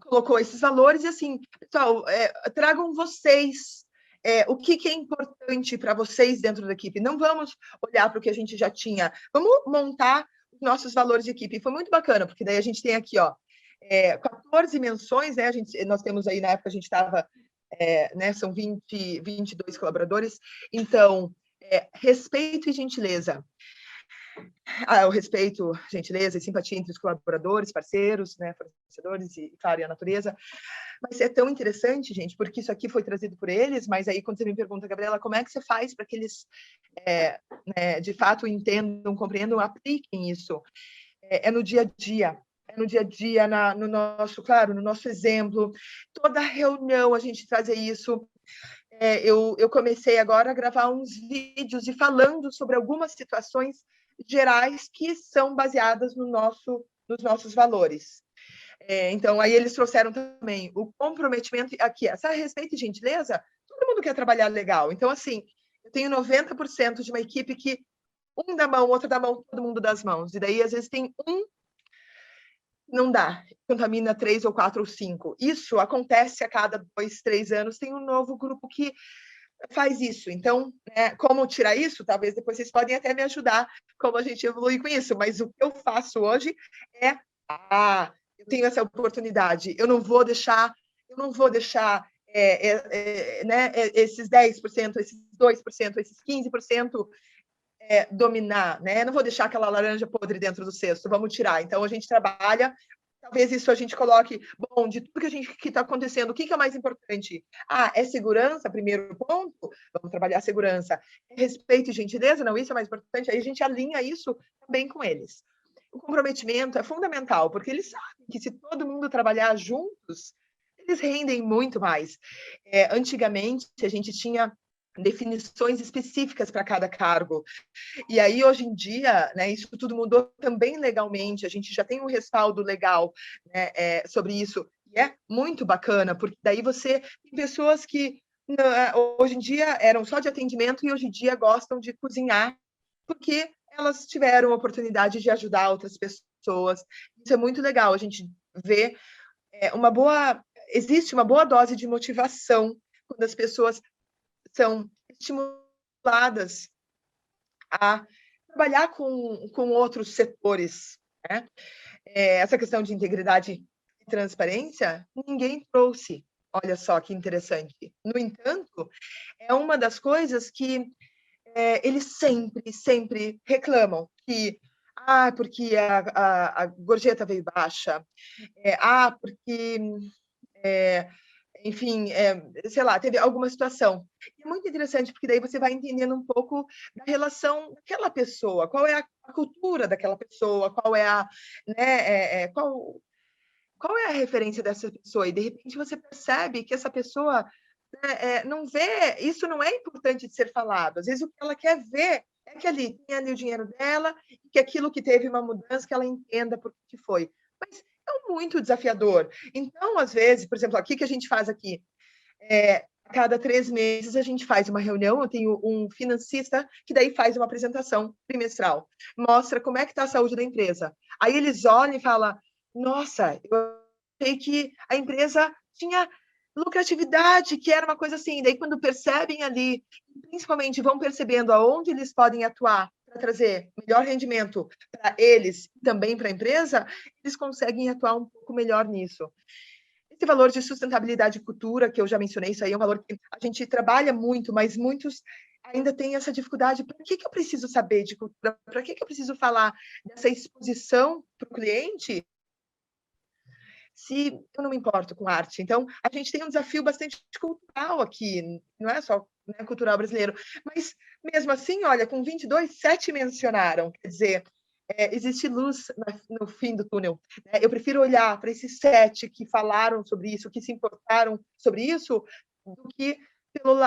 colocou esses valores, e assim, pessoal, tragam vocês o que é importante para vocês dentro da equipe. Não vamos olhar para o que a gente já tinha, vamos montar os nossos valores de equipe. E foi muito bacana, porque daí a gente tem aqui, 14 menções, né? Nós temos aí, na época, a gente estava, né, são 22 colaboradores, então, respeito e gentileza. O respeito, gentileza e simpatia entre os colaboradores, parceiros, né, fornecedores e, claro, e a natureza. Mas é tão interessante, gente, porque isso aqui foi trazido por eles, mas aí quando você me pergunta, Gabriela, como é que você faz para que eles, né, de fato, entendam, compreendam, apliquem isso? No dia a dia. No dia a dia, no nosso exemplo. Toda reunião a gente trazer isso. Eu comecei agora a gravar uns vídeos e falando sobre algumas situações gerais que são baseadas nos nossos valores. Então, aí eles trouxeram também o comprometimento, aqui, essa respeito e gentileza, todo mundo quer trabalhar legal. Então, assim, eu tenho 90% de uma equipe que um dá mão, outro dá mão, todo mundo dá as mãos. E daí, às vezes, tem não dá, contamina 3 ou 4 ou 5. Isso acontece a cada 2, 3 anos, tem um novo grupo que faz isso. Então, né, como tirar isso? Talvez depois vocês podem até me ajudar como a gente evolui com isso. Mas o que eu faço hoje é, eu tenho essa oportunidade, eu não vou deixar né, esses 10%, esses 2%, esses 15% dominar, né? Não vou deixar aquela laranja podre dentro do cesto, vamos tirar. Então, a gente trabalha, talvez isso a gente coloque, bom, de tudo que está acontecendo, o que é mais importante? É segurança, primeiro ponto, vamos trabalhar a segurança. Respeito e gentileza, não, isso é mais importante, aí a gente alinha isso também com eles. O comprometimento é fundamental, porque eles sabem que se todo mundo trabalhar juntos, eles rendem muito mais. Antigamente, a gente tinha definições específicas para cada cargo. E aí, hoje em dia, né, isso tudo mudou também legalmente, a gente já tem um respaldo legal, né, sobre isso, e é muito bacana, porque daí você tem pessoas que hoje em dia eram só de atendimento e hoje em dia gostam de cozinhar, porque elas tiveram a oportunidade de ajudar outras pessoas. Isso é muito legal, a gente vê existe uma boa dose de motivação quando as pessoas são estimuladas a trabalhar com outros setores, né? Essa questão de integridade e transparência, ninguém trouxe. Olha só que interessante. No entanto, é uma das coisas que eles sempre reclamam, que porque a gorjeta veio baixa, porque enfim, sei lá, teve alguma situação. E é muito interessante, porque daí você vai entendendo um pouco da relação daquela pessoa, qual é a cultura daquela pessoa, qual é né, qual é a referência dessa pessoa, e de repente você percebe que essa pessoa, né, não vê, isso não é importante de ser falado, às vezes o que ela quer ver é que ali tem ali o dinheiro dela, e que aquilo que teve uma mudança, que ela entenda por que foi. Mas é muito desafiador. Então, às vezes, por exemplo, aqui que a gente faz aqui, a cada 3 meses a gente faz uma reunião, eu tenho um financista que daí faz uma apresentação trimestral, mostra como é que está a saúde da empresa. Aí eles olham e falam, nossa, eu achei que a empresa tinha lucratividade, que era uma coisa assim. Daí, quando percebem ali, principalmente vão percebendo aonde eles podem atuar para trazer melhor rendimento para eles e também para a empresa, eles conseguem atuar um pouco melhor nisso. Esse valor de sustentabilidade e cultura, que eu já mencionei, isso aí é um valor que a gente trabalha muito, mas muitos ainda têm essa dificuldade. Para que eu preciso saber de cultura? Para que eu preciso falar dessa exposição para o cliente? se eu não me importo com arte? Então, a gente tem um desafio bastante cultural aqui, não é só, né, cultural brasileiro, mas mesmo assim, olha, com 22, 7 mencionaram, quer dizer, existe luz no fim do túnel. Né? Eu prefiro olhar para esses 7 que falaram sobre isso, que se importaram sobre isso, do que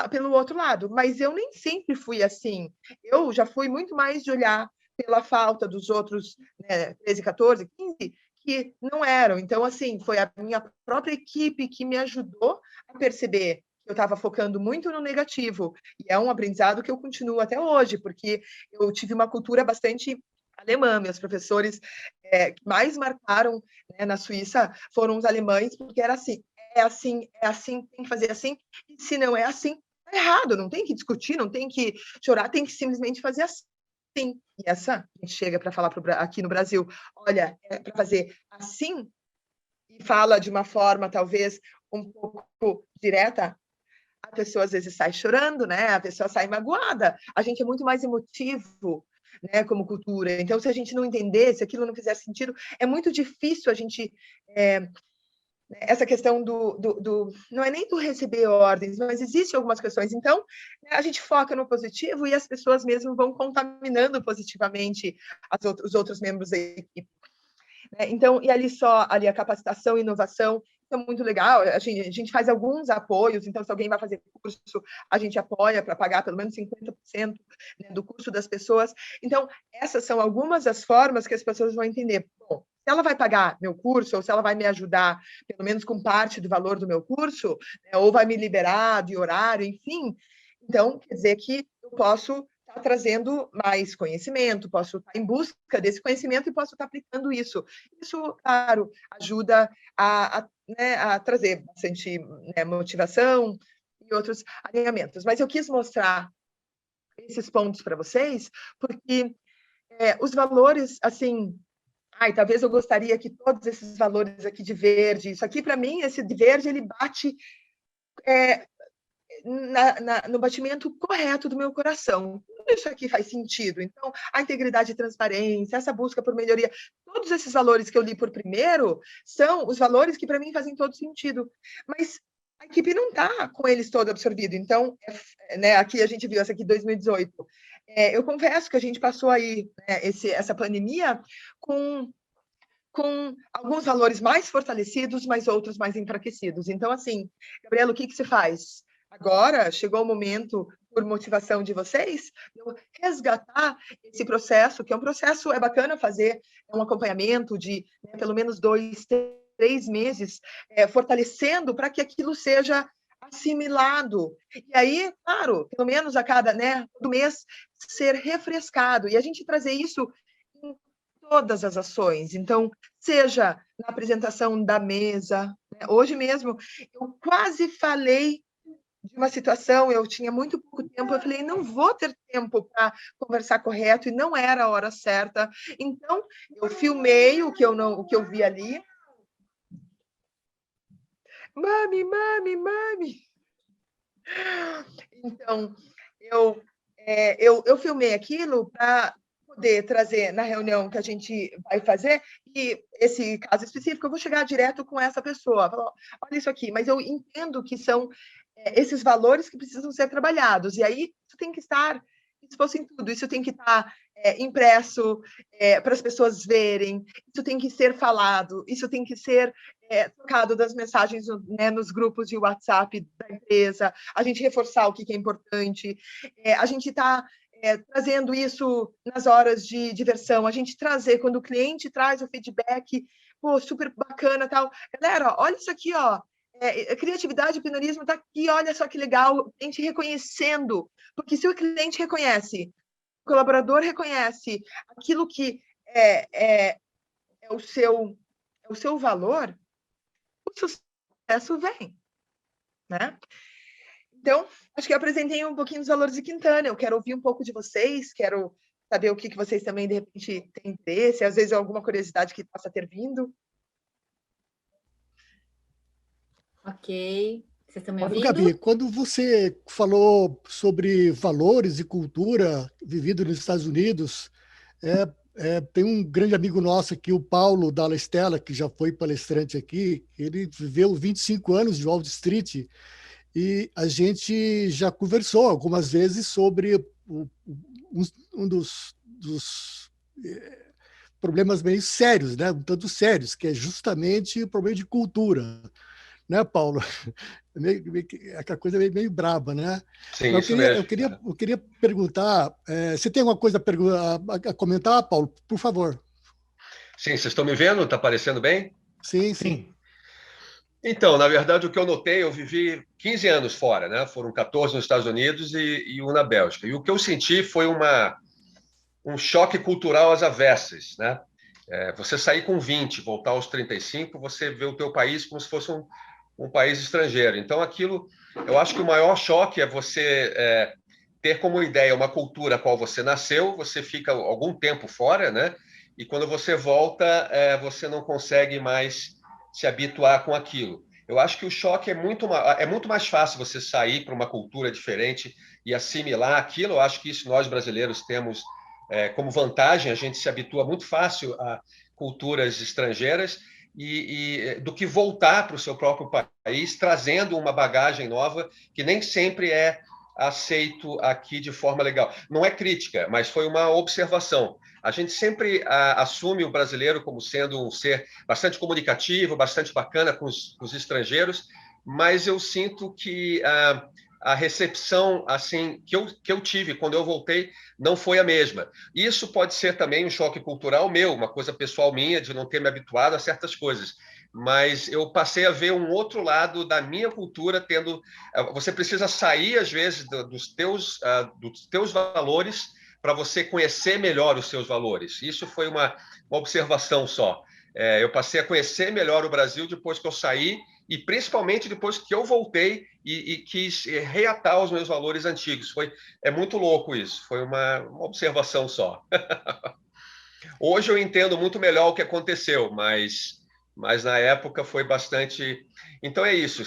pelo outro lado. Mas eu nem sempre fui assim. Eu já fui muito mais de olhar pela falta dos outros, né, 13, 14, 15, que não eram. Então, assim, foi a minha própria equipe que me ajudou a perceber que eu estava focando muito no negativo. E é um aprendizado que eu continuo até hoje, porque eu tive uma cultura bastante alemã. Meus professores que mais marcaram, né, na Suíça foram os alemães, porque era assim, é assim, tem que fazer assim, e se não é assim, é errado, não tem que discutir, não tem que chorar, tem que simplesmente fazer assim. E essa, a gente chega para falar aqui no Brasil, olha, para fazer assim, e fala de uma forma talvez um pouco direta, a pessoa às vezes sai chorando, né? A pessoa sai magoada. A gente é muito mais emotivo, né, como cultura. Então, se a gente não entender, se aquilo não fizer sentido, é muito difícil a gente... essa questão não é nem do receber ordens, mas existem algumas questões. Então, a gente foca no positivo e as pessoas mesmo vão contaminando positivamente os outros membros da equipe. Então, e ali a capacitação e inovação é muito legal. A gente faz alguns apoios, então, se alguém vai fazer curso, a gente apoia para pagar pelo menos 50%, né, do custo das pessoas. Então, essas são algumas das formas que as pessoas vão entender. Bom, se ela vai pagar meu curso, ou se ela vai me ajudar, pelo menos com parte do valor do meu curso, né, ou vai me liberar de horário, enfim, então, quer dizer que eu posso estar trazendo mais conhecimento, posso estar em busca desse conhecimento e posso estar aplicando isso. Isso, claro, ajuda a trazer bastante, né, motivação e outros alinhamentos. Mas eu quis mostrar esses pontos para vocês, porque os valores, assim... talvez eu gostaria que todos esses valores aqui de verde, isso aqui, para mim, esse de verde, ele bate no batimento correto do meu coração. Tudo isso aqui faz sentido. Então, a integridade e transparência, essa busca por melhoria, todos esses valores que eu li por primeiro são os valores que, para mim, fazem todo sentido. Mas a equipe não está com eles todo absorvido. Então, né, aqui a gente viu essa aqui, 2018. Eu confesso que a gente passou aí, né, essa pandemia com alguns valores mais fortalecidos, mas outros mais enfraquecidos. Então, assim, Gabriela, o que você faz? Agora chegou o momento, por motivação de vocês, eu resgatar esse processo, que é um processo, é bacana fazer um acompanhamento de, né, pelo menos 2, 3 meses, fortalecendo para que aquilo seja assimilado. E aí, claro, pelo menos a cada, né, todo mês, ser refrescado. E a gente trazer isso em todas as ações. Então, seja na apresentação da mesa, né? Hoje mesmo, eu quase falei de uma situação, eu tinha muito pouco tempo, eu falei, não vou ter tempo para conversar correto, e não era a hora certa. Então, eu filmei o que eu vi ali. Mami, mami, mami. Então, eu filmei aquilo para poder trazer na reunião que a gente vai fazer, e esse caso específico, eu vou chegar direto com essa pessoa, falar, olha isso aqui, mas eu entendo que são esses valores que precisam ser trabalhados, e aí isso tem que estar exposto em tudo, isso tem que estar impresso para as pessoas verem, isso tem que ser falado, isso tem que ser trocado das mensagens, né, nos grupos de WhatsApp da empresa, a gente reforçar o que é importante, a gente está trazendo isso nas horas de diversão, a gente trazer, quando o cliente traz o feedback, pô, super bacana, tal. Galera, olha isso aqui, ó, criatividade e pioneirismo está aqui, olha só que legal, o cliente reconhecendo, porque se o cliente reconhece, o colaborador reconhece aquilo que é o seu valor, o sucesso vem, né? Então, acho que eu apresentei um pouquinho dos valores de Quintana. Eu quero ouvir um pouco de vocês, quero saber o que vocês também, de repente, têm interesse, às vezes alguma curiosidade que possa ter vindo. Ok. Vocês estão me ouvindo? Gabi, quando você falou sobre valores e cultura vivido nos Estados Unidos, Tem um grande amigo nosso aqui, o Paulo Dalla Stella, que já foi palestrante aqui, ele viveu 25 anos de Wall Street, e a gente já conversou algumas vezes sobre um dos problemas meio sérios, né? Um tanto sérios, que é justamente o problema de cultura, né, Paulo? Aquela coisa meio braba, né? Sim, Mas isso mesmo. eu queria perguntar, você tem alguma coisa a comentar, Paulo? Por favor. Sim, vocês estão me vendo? Está aparecendo bem? Sim. Então, na verdade, o que eu notei, eu vivi 15 anos fora, né? Foram 14 nos Estados Unidos e um na Bélgica. E o que eu senti foi um choque cultural às avessas, né? Você sair com 20, voltar aos 35, você vê o teu país como se fosse um país estrangeiro. Então, aquilo, eu acho que o maior choque é você ter como ideia uma cultura a qual você nasceu, você fica algum tempo fora, né? E quando você volta, você não consegue mais se habituar com aquilo. Eu acho que o choque é muito mais fácil você sair para uma cultura diferente e assimilar aquilo. Eu acho que isso nós brasileiros temos como vantagem, a gente se habitua muito fácil a culturas estrangeiras do que voltar para o seu próprio país trazendo uma bagagem nova que nem sempre é aceito aqui de forma legal. Não é crítica, mas foi uma observação. A gente sempre assume o brasileiro como sendo um ser bastante comunicativo, bastante bacana com os estrangeiros, mas eu sinto que a recepção assim que eu tive quando eu voltei não foi a mesma. Isso pode ser também um choque cultural meu, uma coisa pessoal minha de não ter me habituado a certas coisas. Mas eu passei a ver um outro lado da minha cultura tendo. Você precisa sair às vezes dos teus valores para você conhecer melhor os seus valores. Isso foi uma observação só. Eu passei a conhecer melhor o Brasil depois que eu saí e principalmente depois que eu voltei e quis reatar os meus valores antigos. É muito louco isso, foi uma observação só. Hoje eu entendo muito melhor o que aconteceu, mas na época foi bastante. Então é isso.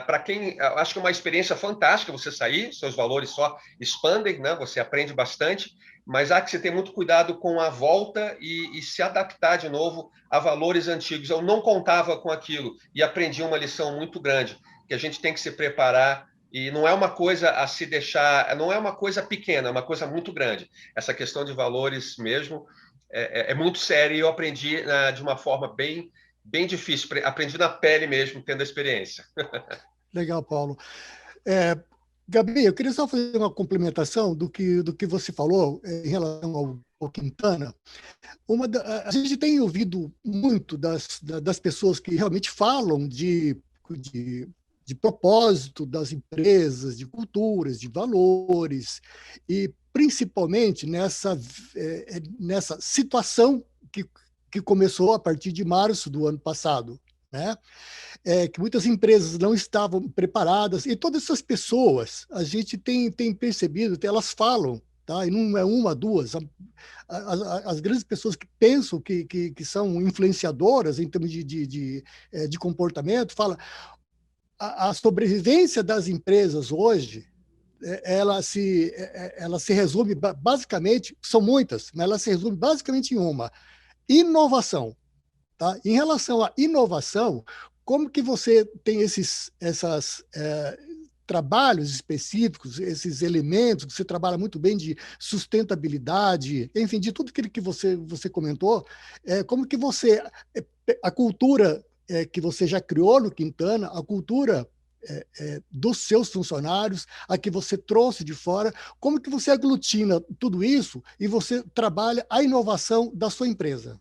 Para quem acho que é uma experiência fantástica você sair, seus valores só expandem, né? Você aprende bastante, mas há que você ter muito cuidado com a volta e se adaptar de novo a valores antigos. Eu não contava com aquilo e aprendi uma lição muito grande, que a gente tem que se preparar. E não é uma coisa a se deixar, não é uma coisa pequena, é uma coisa muito grande. Essa questão de valores mesmo é muito séria e eu aprendi de uma forma bem difícil. Aprendi na pele mesmo, tendo a experiência. Legal, Paulo. Gabi, eu queria só fazer uma complementação do que você falou em relação ao Quintana. A gente tem ouvido muito das pessoas que realmente falam de propósito das empresas, de culturas, de valores, e principalmente nessa situação que começou a partir de março do ano passado, né? Que muitas empresas não estavam preparadas, e todas essas pessoas, a gente tem percebido, elas falam, tá? E não é uma, duas, as grandes pessoas que pensam que são influenciadoras em termos de comportamento, falam, a sobrevivência das empresas hoje, ela se resume basicamente, são muitas, mas ela se resume basicamente em uma: inovação. Tá? Em relação à inovação, como que você tem esses trabalhos específicos, esses elementos, que você trabalha muito bem de sustentabilidade, enfim, de tudo aquilo que você comentou, como que a cultura que você já criou no Quintana, a cultura dos seus funcionários, a que você trouxe de fora, como que você aglutina tudo isso e você trabalha a inovação da sua empresa?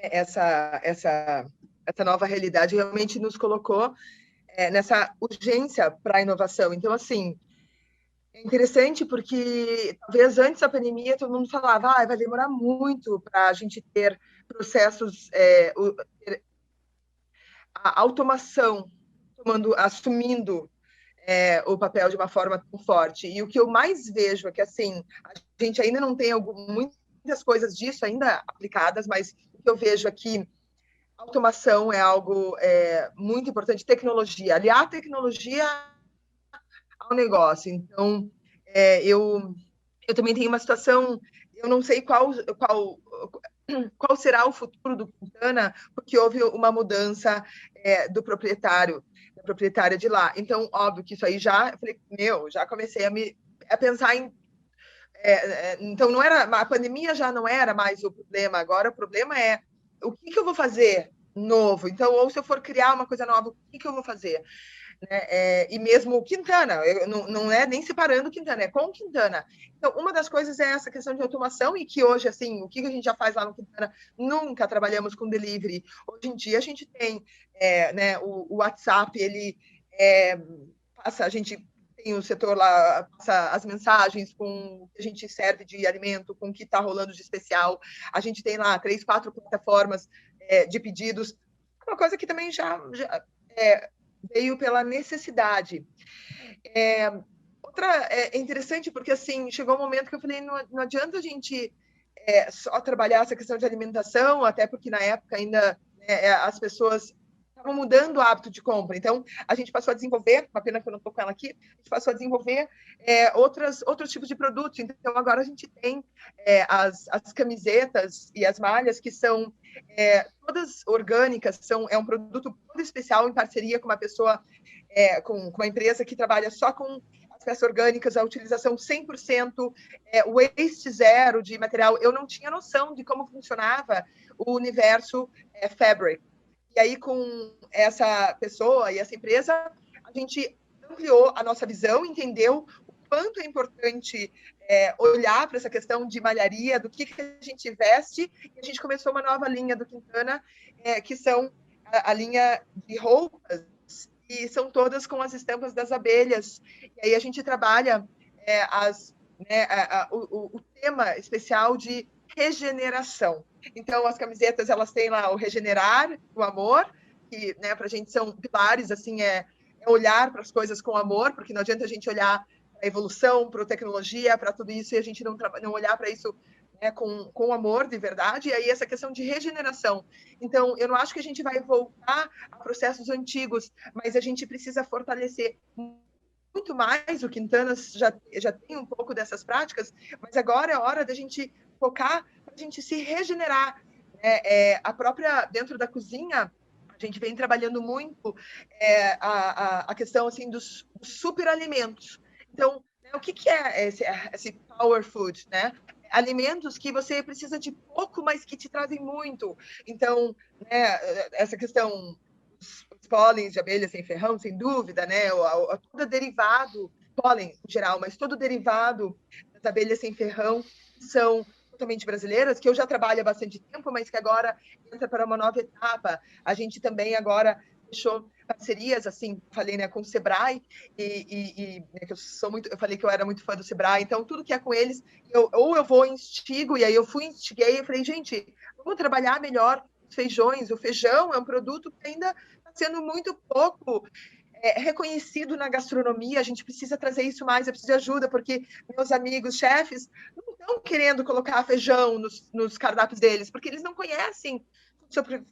Essa nova realidade realmente nos colocou nessa urgência para a inovação. Então, assim, é interessante porque talvez antes da pandemia todo mundo falava vai demorar muito para a gente ter processos, a automação assumindo o papel de uma forma tão forte. E o que eu mais vejo é que, assim, a gente ainda não tem muitas coisas disso ainda aplicadas, mas o que eu vejo aqui, automação é algo muito importante, tecnologia, aliar a tecnologia ao negócio. Então, eu também tenho uma situação, eu não sei qual será o futuro do Quintana, porque houve uma mudança da proprietária de lá. Então, óbvio que isso aí eu falei, já comecei a pensar em... então, não era, a pandemia já não era mais o problema, agora o problema é o que eu vou fazer novo. Então, ou se eu for criar uma coisa nova, o que eu vou fazer? E mesmo o Quintana, não é nem separando o Quintana, é com o Quintana. Então, uma das coisas é essa questão de automação, e que hoje, assim, o que a gente já faz lá no Quintana, nunca trabalhamos com delivery. Hoje em dia, a gente tem o WhatsApp, ele passa, a gente tem o setor lá, passa as mensagens com o que a gente serve de alimento, com o que está rolando de especial. A gente tem lá 3, 4 plataformas de pedidos, uma coisa que também já veio pela necessidade. É interessante porque, assim, chegou um momento que eu falei, não adianta a gente só trabalhar essa questão de alimentação, até porque na época ainda as pessoas estavam mudando o hábito de compra. Então, a gente passou a desenvolver, uma pena que eu não estou com ela aqui, a gente passou a desenvolver outros tipos de produtos. Então, agora a gente tem as camisetas e as malhas que são todas orgânicas, é um produto todo especial em parceria com uma pessoa, com uma empresa que trabalha só com as peças orgânicas, a utilização 100%, waste zero de material. Eu não tinha noção de como funcionava o universo fabric. E aí, com essa pessoa e essa empresa, a gente ampliou a nossa visão, entendeu o quanto é importante olhar para essa questão de malharia, do que a gente veste, e a gente começou uma nova linha do Quintana, que são a linha de roupas, e são todas com as estampas das abelhas. E aí a gente trabalha o tema especial de regeneração. Então, as camisetas, elas têm lá o regenerar, o amor, que para a gente são pilares, assim, olhar para as coisas com amor, porque não adianta a gente olhar para a evolução, para a tecnologia, para tudo isso, e a gente não olhar para isso com amor de verdade. E aí essa questão de regeneração. Então, eu não acho que a gente vai voltar a processos antigos, mas a gente precisa fortalecer muito mais. O Quintana já tem um pouco dessas práticas, mas agora é hora da gente focar para a gente se regenerar. A própria, dentro da cozinha, a gente vem trabalhando muito a questão assim, dos superalimentos. Então, o que é esse power food, né? Alimentos que você precisa de pouco, mas que te trazem muito. Então, essa questão dos pólens de abelha sem ferrão, sem dúvida, né? Todo derivado, pólen em geral, mas todo derivado das abelhas sem ferrão são totalmente brasileiras, que eu já trabalho há bastante tempo, mas que agora entra para uma nova etapa. A gente também agora fechou parcerias, assim, falei, com o Sebrae, que eu falei que eu era muito fã do Sebrae, então tudo que é com eles, eu vou instigo, e aí eu instiguei, eu falei, gente, vamos trabalhar melhor os feijões. O feijão é um produto que ainda está sendo muito pouco reconhecido na gastronomia. A gente precisa trazer isso mais, eu preciso de ajuda, porque meus amigos chefes não estão querendo colocar feijão nos cardápios deles, porque eles não conhecem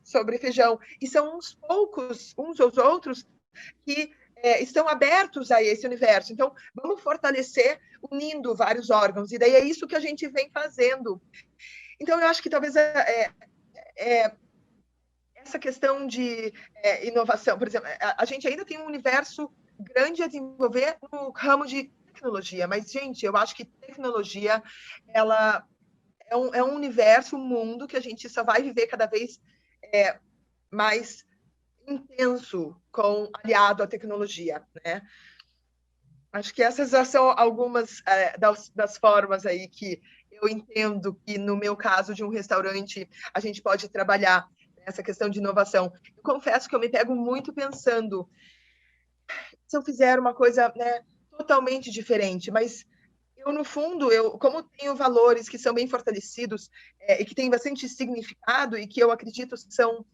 sobre feijão, e são uns poucos, uns aos outros, que estão abertos a esse universo. Então, vamos fortalecer unindo vários órgãos, e daí é isso que a gente vem fazendo. Então, eu acho que talvez essa questão de inovação, por exemplo, a gente ainda tem um universo grande a desenvolver no ramo de tecnologia, mas, gente, eu acho que tecnologia, ela é um universo, um mundo que a gente só vai viver cada vez mais intenso aliado à tecnologia, né? Acho que essas são algumas das formas aí que eu entendo que, no meu caso de um restaurante, a gente pode trabalhar essa questão de inovação. Eu confesso que eu me pego muito pensando, se eu fizer uma coisa totalmente diferente, mas eu, no fundo, como tenho valores que são bem fortalecidos e que têm bastante significado e que eu acredito são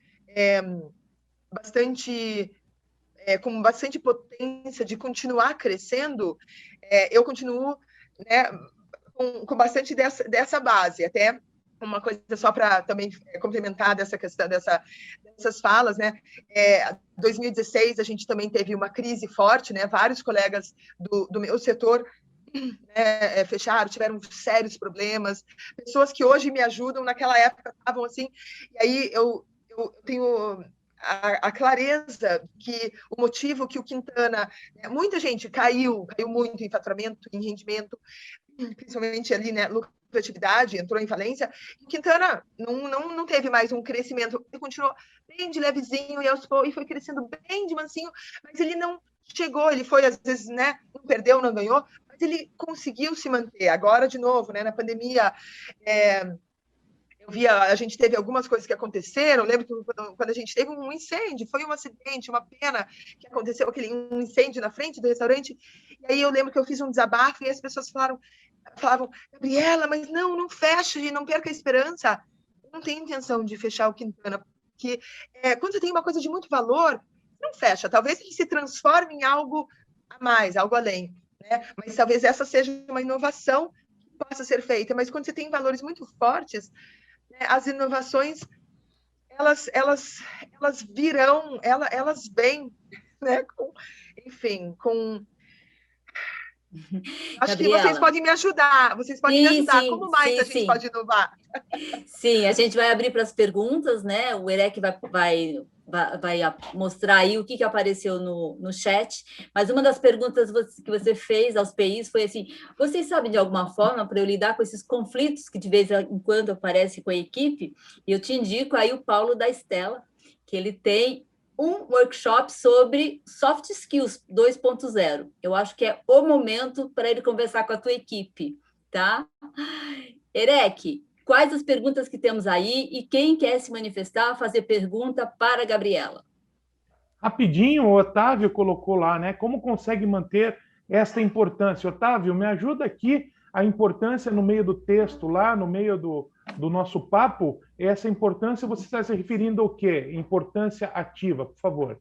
com bastante potência de continuar crescendo, eu continuo com bastante dessa base. Até uma coisa só para também complementar dessa questão dessas falas, né? 2016 a gente também teve uma crise forte, né? Vários colegas do meu setor, né, fecharam, tiveram sérios problemas. Pessoas que hoje me ajudam naquela época estavam assim. E aí eu tenho a clareza que o motivo que o Quintana, né, muita gente caiu muito em faturamento, em rendimento, principalmente ali, né, lucratividade, entrou em falência. E o Quintana não teve mais um crescimento, ele continuou bem de levezinho e foi crescendo bem de mansinho, mas ele não chegou, ele foi às vezes, né, não perdeu, não ganhou, mas ele conseguiu se manter. Agora, de novo, né, na pandemia, a gente teve algumas coisas que aconteceram. Eu lembro que quando a gente teve um incêndio, foi um acidente, uma pena que aconteceu, um incêndio na frente do restaurante, e aí eu lembro que eu fiz um desabafo e as pessoas falavam, Gabriela, mas não feche, não perca a esperança. Eu não tenho intenção de fechar o Quintana, porque quando você tem uma coisa de muito valor, não fecha. Talvez ele se transforme em algo a mais, algo além, né? Mas talvez essa seja uma inovação que possa ser feita. Mas quando você tem valores muito fortes, né, as inovações elas virão, elas vêm, né? Acho Gabriela, que vocês podem me ajudar. Como mais a gente pode inovar? Sim, a gente vai abrir para as perguntas, né? O Erec vai mostrar aí o que apareceu no chat, mas uma das perguntas que você fez aos PIs foi assim: vocês sabem de alguma forma para eu lidar com esses conflitos que de vez em quando aparecem com a equipe? E eu te indico aí o Paulo da Estela, que ele tem um workshop sobre soft skills 2.0. Eu acho que é o momento para ele conversar com a tua equipe, tá? Erec, quais as perguntas que temos aí e quem quer se manifestar, fazer pergunta para a Gabriela? Rapidinho, o Otávio colocou lá, né? Como consegue manter esta importância? Otávio, me ajuda aqui a importância no meio do texto, lá no meio do nosso papo. Essa importância, você está se referindo ao quê? Importância ativa, por favor.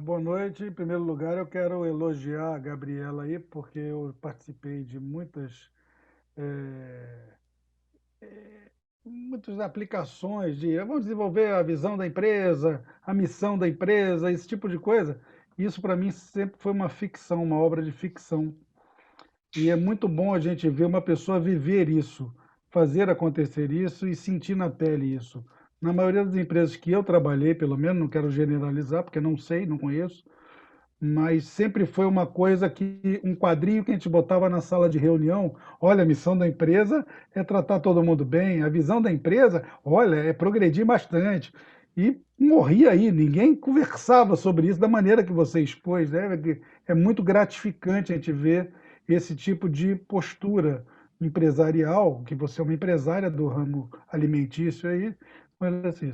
Boa noite. Em primeiro lugar, eu quero elogiar a Gabriela aí, porque eu participei de muitas aplicações vamos desenvolver a visão da empresa, a missão da empresa, esse tipo de coisa. Isso, para mim, sempre foi uma ficção, uma obra de ficção. E é muito bom a gente ver uma pessoa viver isso, fazer acontecer isso e sentir na pele isso. Na maioria das empresas que eu trabalhei, pelo menos, não quero generalizar, porque não sei, não conheço, mas sempre foi uma coisa um quadrinho que a gente botava na sala de reunião. Olha, a missão da empresa é tratar todo mundo bem, a visão da empresa, olha, é progredir bastante. E morria aí, ninguém conversava sobre isso da maneira que você expôs, né? É muito gratificante a gente ver esse tipo de postura empresarial, que você é uma empresária do ramo alimentício aí, mas assim,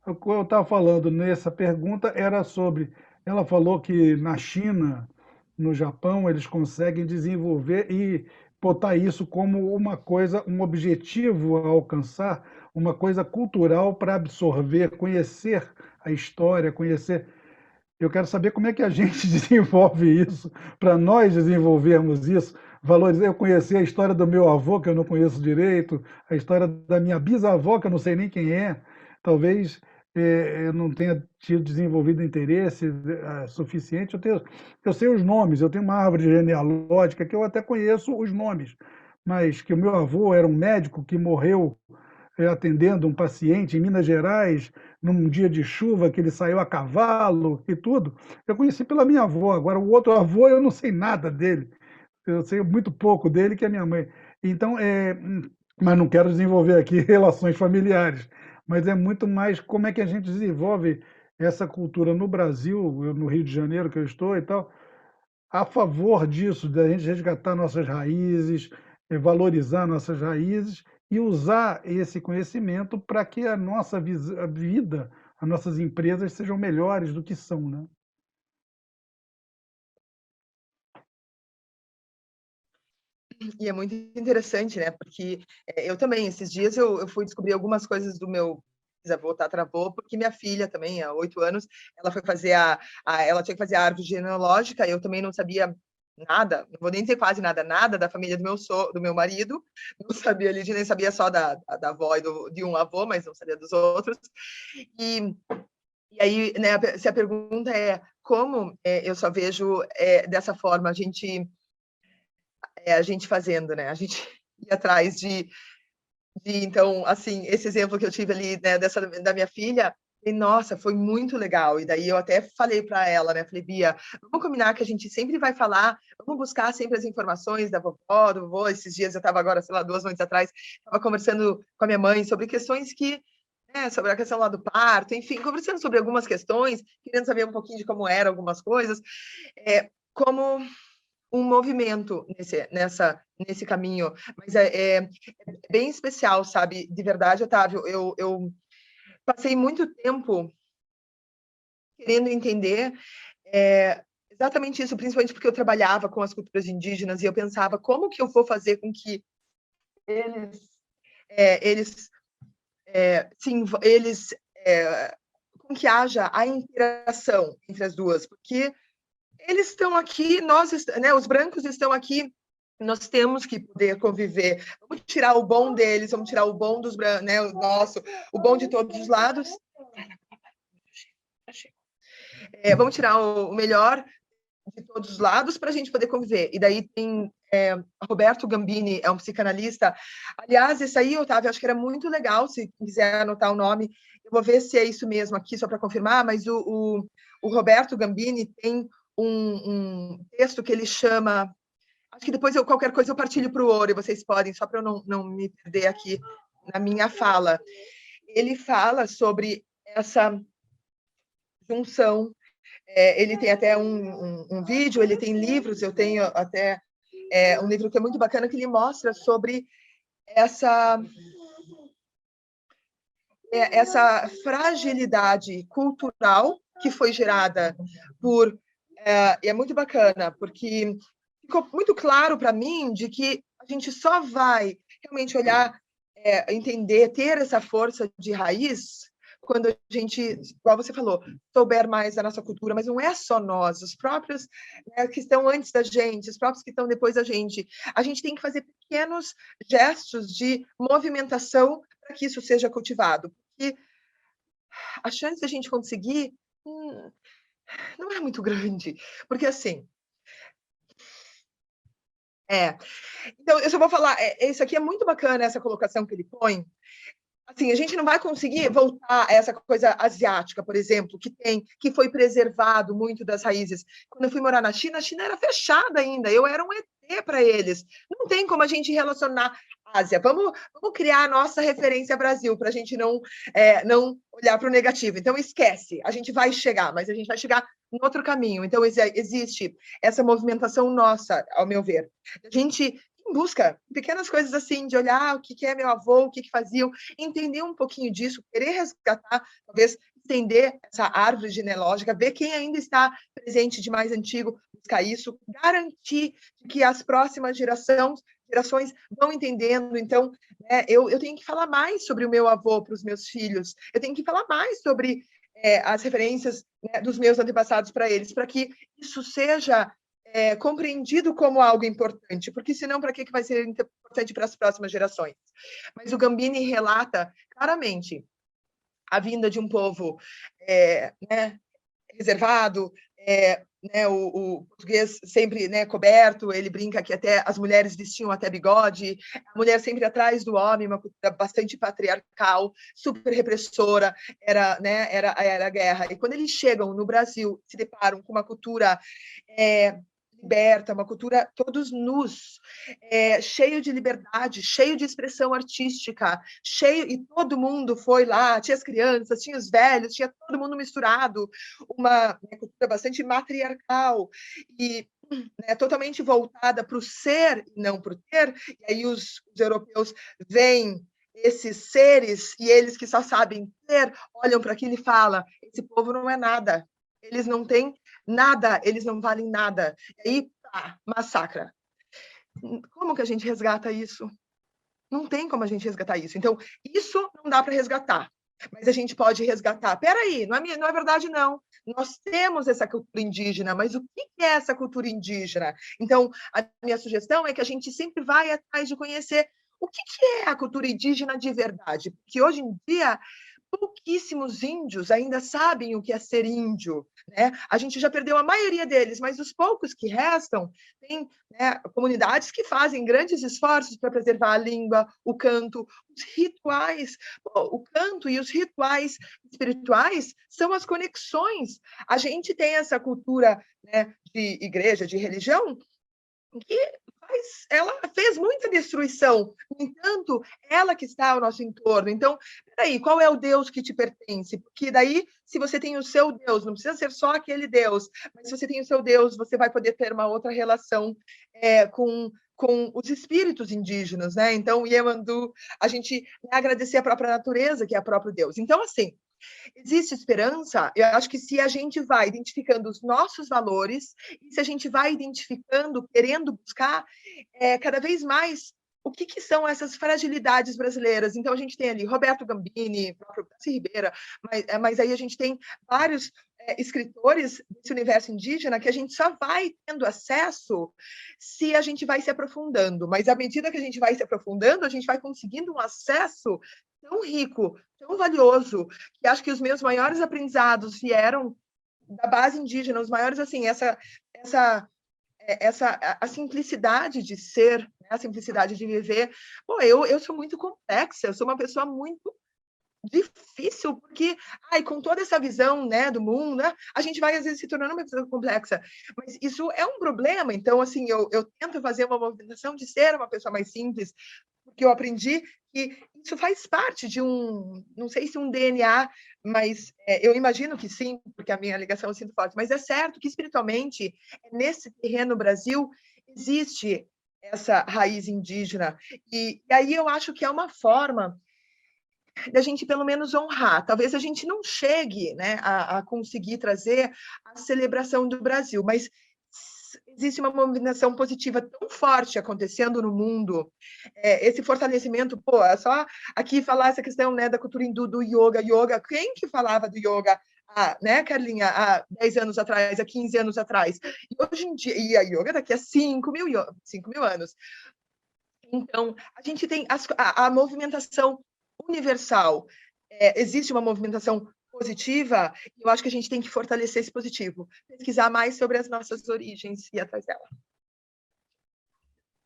o que eu estava falando nessa pergunta era sobre, ela falou que na China, no Japão, eles conseguem desenvolver e botar isso como uma coisa, um objetivo a alcançar, uma coisa cultural para absorver, conhecer a história, conhecer. Eu quero saber como é que a gente desenvolve isso, para nós desenvolvermos isso, valorizar. Eu conheci a história do meu avô, que eu não conheço direito, a história da minha bisavó, que eu não sei nem quem é. Talvez eu não tenha tido desenvolvido interesse suficiente. Eu sei os nomes, eu tenho uma árvore genealógica que eu até conheço os nomes, mas que o meu avô era um médico que morreu atendendo um paciente em Minas Gerais, num dia de chuva, que ele saiu a cavalo e tudo. Eu conheci pela minha avó. Agora, o outro avô, eu não sei nada dele. Eu sei muito pouco dele, que é minha mãe. Então, mas não quero desenvolver aqui relações familiares. Mas é muito mais como é que a gente desenvolve essa cultura no Brasil, no Rio de Janeiro, que eu estou e tal, a favor disso, da gente resgatar nossas raízes, valorizar nossas raízes e usar esse conhecimento para que a nossa vida, as nossas empresas sejam melhores do que são, né? E é muito interessante, né? Porque eu também, esses dias, eu fui descobrir algumas coisas do meu bisavô, tataravô, porque minha filha também, há 8 anos, ela foi fazer ela tinha que fazer a árvore genealógica, eu também não sabia nada, não vou nem dizer quase nada, nada da família do meu marido, não sabia ali, nem sabia só da avó e de um avô, mas não sabia dos outros. E aí, né, se a pergunta é como, eu só vejo dessa forma, a gente fazendo, né, a gente ir atrás então, assim, esse exemplo que eu tive ali, né, da minha filha, e, nossa, foi muito legal. E daí eu até falei para ela, né? Falei, Bia, vamos combinar que a gente sempre vai falar, vamos buscar sempre as informações da vovó, do vovô. Esses dias eu estava agora, sei lá, 2 noites atrás, estava conversando com a minha mãe sobre questões que, né, sobre a questão lá do parto, enfim, conversando sobre algumas questões, querendo saber um pouquinho de como eram algumas coisas, como um movimento nesse caminho, mas é bem especial, sabe? De verdade, Otávio, eu passei muito tempo querendo entender exatamente isso, principalmente porque eu trabalhava com as culturas indígenas e eu pensava como que eu vou fazer com que com que haja a interação entre as duas, porque eles estão aqui, né, os brancos estão aqui, nós temos que poder conviver. Vamos tirar o bom deles, vamos tirar o bom dos brancos, né, o bom de todos os lados. Vamos tirar o melhor de todos os lados para a gente poder conviver. E daí tem Roberto Gambini, é um psicanalista. Aliás, esse aí, Otávio, acho que era muito legal, se quiser anotar o nome. Eu vou ver se é isso mesmo aqui, só para confirmar, mas o Roberto Gambini tem um texto que ele chama... Acho que depois qualquer coisa eu partilho para o Ouro, e vocês podem, só para eu não me perder aqui na minha fala. Ele fala sobre essa junção. Ele tem até um vídeo, ele tem livros, eu tenho até um livro que é muito bacana, que ele mostra sobre essa fragilidade cultural que foi gerada por... E é muito bacana, porque ficou muito claro para mim de que a gente só vai realmente olhar, entender, ter essa força de raiz quando a gente, igual você falou, souber mais da nossa cultura, mas não é só nós, os próprios, né, que estão antes da gente, os próprios que estão depois da gente. A gente tem que fazer pequenos gestos de movimentação para que isso seja cultivado. Porque a chance de a gente conseguir não é muito grande. Porque, assim... Então, eu só vou falar, isso aqui é muito bacana, essa colocação que ele põe. Assim, a gente não vai conseguir voltar a essa coisa asiática, por exemplo, que foi preservado muito das raízes. Quando eu fui morar na China, a China era fechada ainda, eu era um ET para eles. Não tem como a gente relacionar Ásia. Vamos criar a nossa referência Brasil, para a gente não olhar para o negativo. Então, esquece, a gente vai chegar, mas a gente vai chegar em outro caminho. Então, existe essa movimentação nossa, ao meu ver. A gente em busca pequenas coisas assim, de olhar o que é meu avô, o que faziam, entender um pouquinho disso, querer resgatar, talvez entender essa árvore genealógica, ver quem ainda está presente de mais antigo, buscar isso, garantir que as próximas gerações vão entendendo. Então, né, eu tenho que falar mais sobre o meu avô para os meus filhos, eu tenho que falar mais sobre as referências, né, dos meus antepassados para eles, para que isso seja compreendido como algo importante, porque senão para que vai ser importante para as próximas gerações? Mas o Gambini relata claramente a vinda de um povo né, reservado, né, o português sempre, né, coberto, ele brinca que até as mulheres vestiam até bigode, a mulher sempre atrás do homem, uma cultura bastante patriarcal, super repressora, era a guerra. E quando eles chegam no Brasil, se deparam com uma cultura liberta, uma cultura todos nus, cheio de liberdade, cheio de expressão artística, e todo mundo foi lá, tinha as crianças, tinha os velhos, tinha todo mundo misturado, uma cultura bastante matriarcal e totalmente voltada para o ser e não para o ter. E aí os europeus veem esses seres e eles que só sabem ter, olham para aquilo e falam: esse povo não é nada, eles não têm nada, eles não valem nada. E aí, massacra. Como que a gente resgata isso? Não tem como a gente resgatar isso. Então, isso não dá para resgatar. Mas a gente pode resgatar. Peraí, não é verdade, não. Nós temos essa cultura indígena, mas o que é essa cultura indígena? Então, a minha sugestão é que a gente sempre vai atrás de conhecer o que é a cultura indígena de verdade. Porque hoje em dia, pouquíssimos índios ainda sabem o que é ser índio, né? A gente já perdeu a maioria deles, mas os poucos que restam, tem, né, comunidades que fazem grandes esforços para preservar a língua, o canto, os rituais. O canto e os rituais espirituais são as conexões. A gente tem essa cultura, né, de igreja, de religião, que ela fez muita destruição. No entanto, ela que está ao nosso entorno. Então, peraí, qual é o Deus que te pertence? Porque daí, se você tem o seu Deus, não precisa ser só aquele Deus, mas se você tem o seu Deus, você vai poder ter uma outra relação com os espíritos indígenas, né? Então, Yemandu, a gente agradecer a própria natureza, que é o próprio Deus. Então, assim, existe esperança, eu acho que se a gente vai identificando os nossos valores, e se a gente vai identificando, querendo buscar cada vez mais o que são essas fragilidades brasileiras. Então, a gente tem ali Roberto Gambini, próprio Darcy Ribeira, mas aí a gente tem vários escritores desse universo indígena que a gente só vai tendo acesso se a gente vai se aprofundando. Mas à medida que a gente vai se aprofundando, a gente vai conseguindo um acesso tão rico, tão valioso, que acho que os meus maiores aprendizados vieram da base indígena, os maiores, assim, a simplicidade de ser, né? A simplicidade de viver. Pô, eu sou muito complexa, eu sou uma pessoa muito difícil, porque com toda essa visão, né, do mundo, né, a gente vai, às vezes, se tornando uma pessoa complexa. Mas isso é um problema. Então, assim, eu tento fazer uma movimentação de ser uma pessoa mais simples, porque eu aprendi que isso faz parte de não sei se um DNA, mas eu imagino que sim, porque a minha ligação eu sinto forte, mas é certo que espiritualmente, nesse terreno Brasil, existe essa raiz indígena. E aí eu acho que é uma forma da gente pelo menos honrar. Talvez a gente não chegue, né, a conseguir trazer a celebração do Brasil, mas existe uma movimentação positiva tão forte acontecendo no mundo, esse fortalecimento, é só aqui falar essa questão, né, da cultura hindu, do yoga, quem que falava do yoga, né, Carlinha, há 10 anos atrás, há 15 anos atrás, e hoje em dia, e a yoga daqui a 5 mil anos. Então, a gente tem a movimentação universal, existe uma movimentação positiva, e eu acho que a gente tem que fortalecer esse positivo, pesquisar mais sobre as nossas origens e ir atrás dela.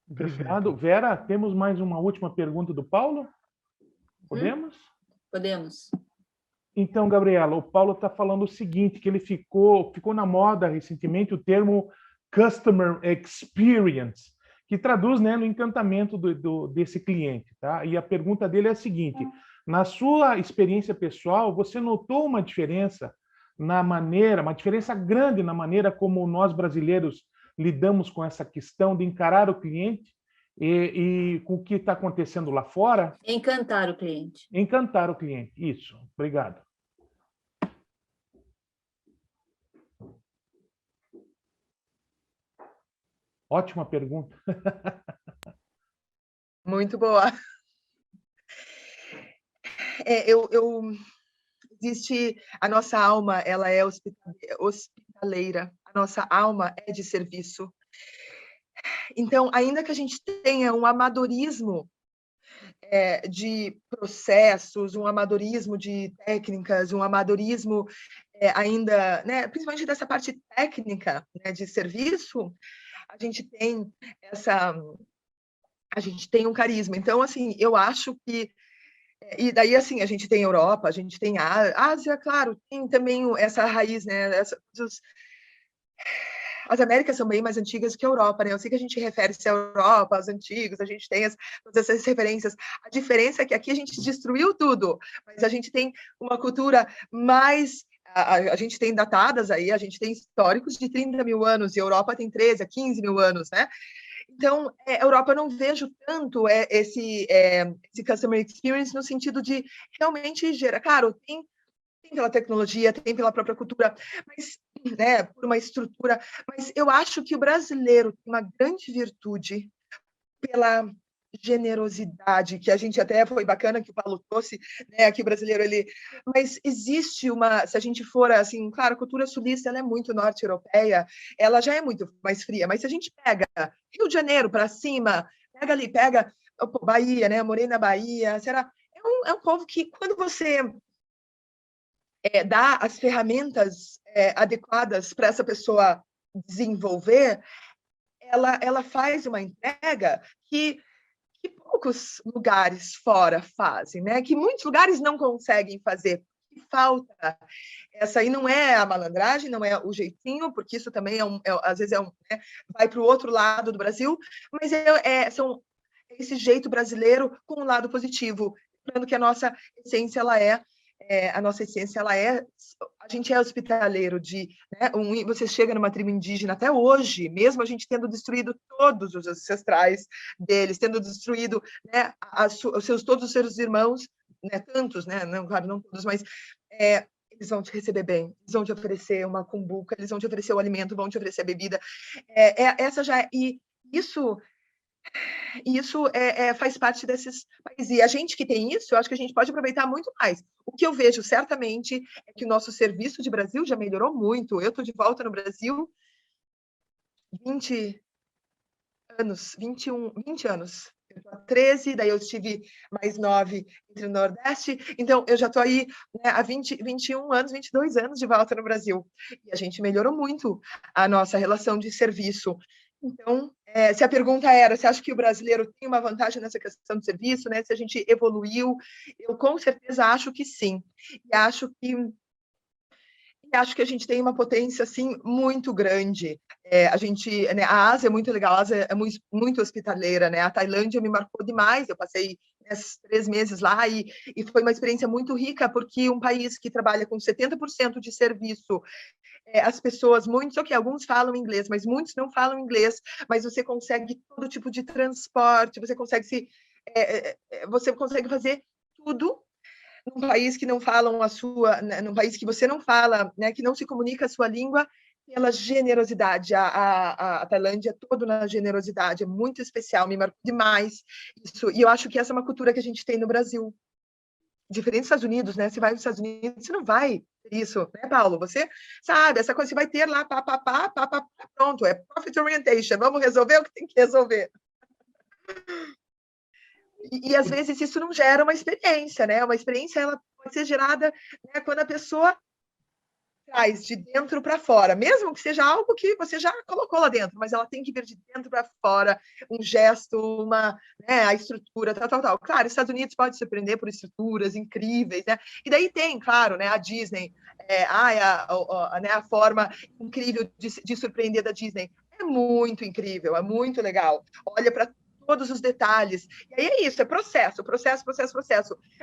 Obrigado. Vera, temos mais uma última pergunta do Paulo? Podemos? Podemos. Então, Gabriela, o Paulo está falando o seguinte, que ele ficou na moda recentemente o termo Customer Experience, que traduz, né, no encantamento desse cliente, tá? E a pergunta dele é a seguinte: na sua experiência pessoal, você notou uma diferença uma diferença grande na maneira como nós brasileiros lidamos com essa questão de encarar o cliente e com o que está acontecendo lá fora? Encantar o cliente. Encantar o cliente, isso. Obrigado. Ótima pergunta. Muito boa. Existe a nossa alma, ela é hospitaleira. A nossa alma é de serviço. Então, ainda que a gente tenha um amadorismo de processos, um amadorismo de técnicas, um amadorismo ainda, né, principalmente dessa parte técnica, né, de serviço, a gente tem um carisma. Então, assim, eu acho que e daí, assim, a gente tem Europa, a gente tem a Ásia, claro, tem também essa raiz, né? As Américas são bem mais antigas que a Europa, né? Eu sei que a gente refere-se à Europa, aos antigos, a gente tem todas essas referências. A diferença é que aqui a gente destruiu tudo, mas a gente tem uma cultura mais... A gente tem datadas aí, a gente tem históricos de 30 mil anos, e a Europa tem 13 a 15 mil anos, né? Então, a Europa eu não vejo tanto esse customer experience no sentido de realmente gerar. Claro, tem pela tecnologia, tem pela própria cultura, mas, né, por uma estrutura. Mas eu acho que o brasileiro tem uma grande virtude pela generosidade, que a gente até foi bacana que o Paulo trouxe, né, aqui o brasileiro, mas existe se a gente for assim, claro, a cultura sulista ela é muito norte-europeia, ela já é muito mais fria, mas se a gente pega Rio de Janeiro para cima, pega Bahia, né, eu morei na Bahia, é um povo que quando você dá as ferramentas adequadas para essa pessoa desenvolver, ela faz uma entrega que poucos lugares fora fazem, né? Que muitos lugares não conseguem fazer. Que falta. Essa aí não é a malandragem, não é o jeitinho, porque isso também às vezes né? Vai para o outro lado do Brasil, mas são esse jeito brasileiro com um lado positivo, lembrando que a nossa essência a gente é hospitaleiro né, você chega numa tribo indígena até hoje, mesmo a gente tendo destruído todos os ancestrais deles, tendo destruído, né, todos os seus irmãos, né, tantos, né, não, claro, não todos, mas eles vão te receber bem, eles vão te oferecer uma cumbuca, eles vão te oferecer o alimento, vão te oferecer a bebida, e isso faz parte desses países. E a gente que tem isso, eu acho que a gente pode aproveitar muito mais. O que eu vejo, certamente, é que o nosso serviço de Brasil já melhorou muito. Eu estou de volta no Brasil 20 anos, 20 anos. Eu estou há 13, daí eu estive mais 9 entre o Nordeste. Então, eu já estou aí, né, há 21 anos, 22 anos de volta no Brasil. E a gente melhorou muito a nossa relação de serviço. Então, se a pergunta era, você acha que o brasileiro tem uma vantagem nessa questão do serviço, né? Se a gente evoluiu, eu com certeza acho que sim. E acho que a gente tem uma potência assim muito grande. Né, a Ásia é muito legal, a Ásia é muito, muito hospitaleira, né? A Tailândia me marcou demais. Eu passei 3 meses lá e foi uma experiência muito rica, porque um país que trabalha com 70% de serviço, as pessoas, alguns falam inglês, mas muitos não falam inglês, mas você consegue todo tipo de transporte, você consegue fazer tudo num país que não falam num país que você não fala, né, que não se comunica a sua língua, pela generosidade. A Tailândia é toda na generosidade, é muito especial, me marcou demais isso, e eu acho que essa é uma cultura que a gente tem no Brasil. Diferente dos Estados Unidos, né? Você vai nos Estados Unidos, você não vai ter isso, né, Paulo? Você sabe, essa coisa você vai ter lá, pronto, é profit orientation, vamos resolver o que tem que resolver. E às vezes isso não gera uma experiência, né? Uma experiência ela pode ser gerada, né, quando a pessoa traz de dentro para fora, mesmo que seja algo que você já colocou lá dentro, mas ela tem que vir de dentro para fora, um gesto, né, a estrutura, tal. Claro, os Estados Unidos pode surpreender por estruturas incríveis, né? E daí tem, claro, né, a Disney, né, a forma incrível de surpreender da Disney. É muito incrível, é muito legal. Olha para todos os detalhes. E aí é isso, é processo.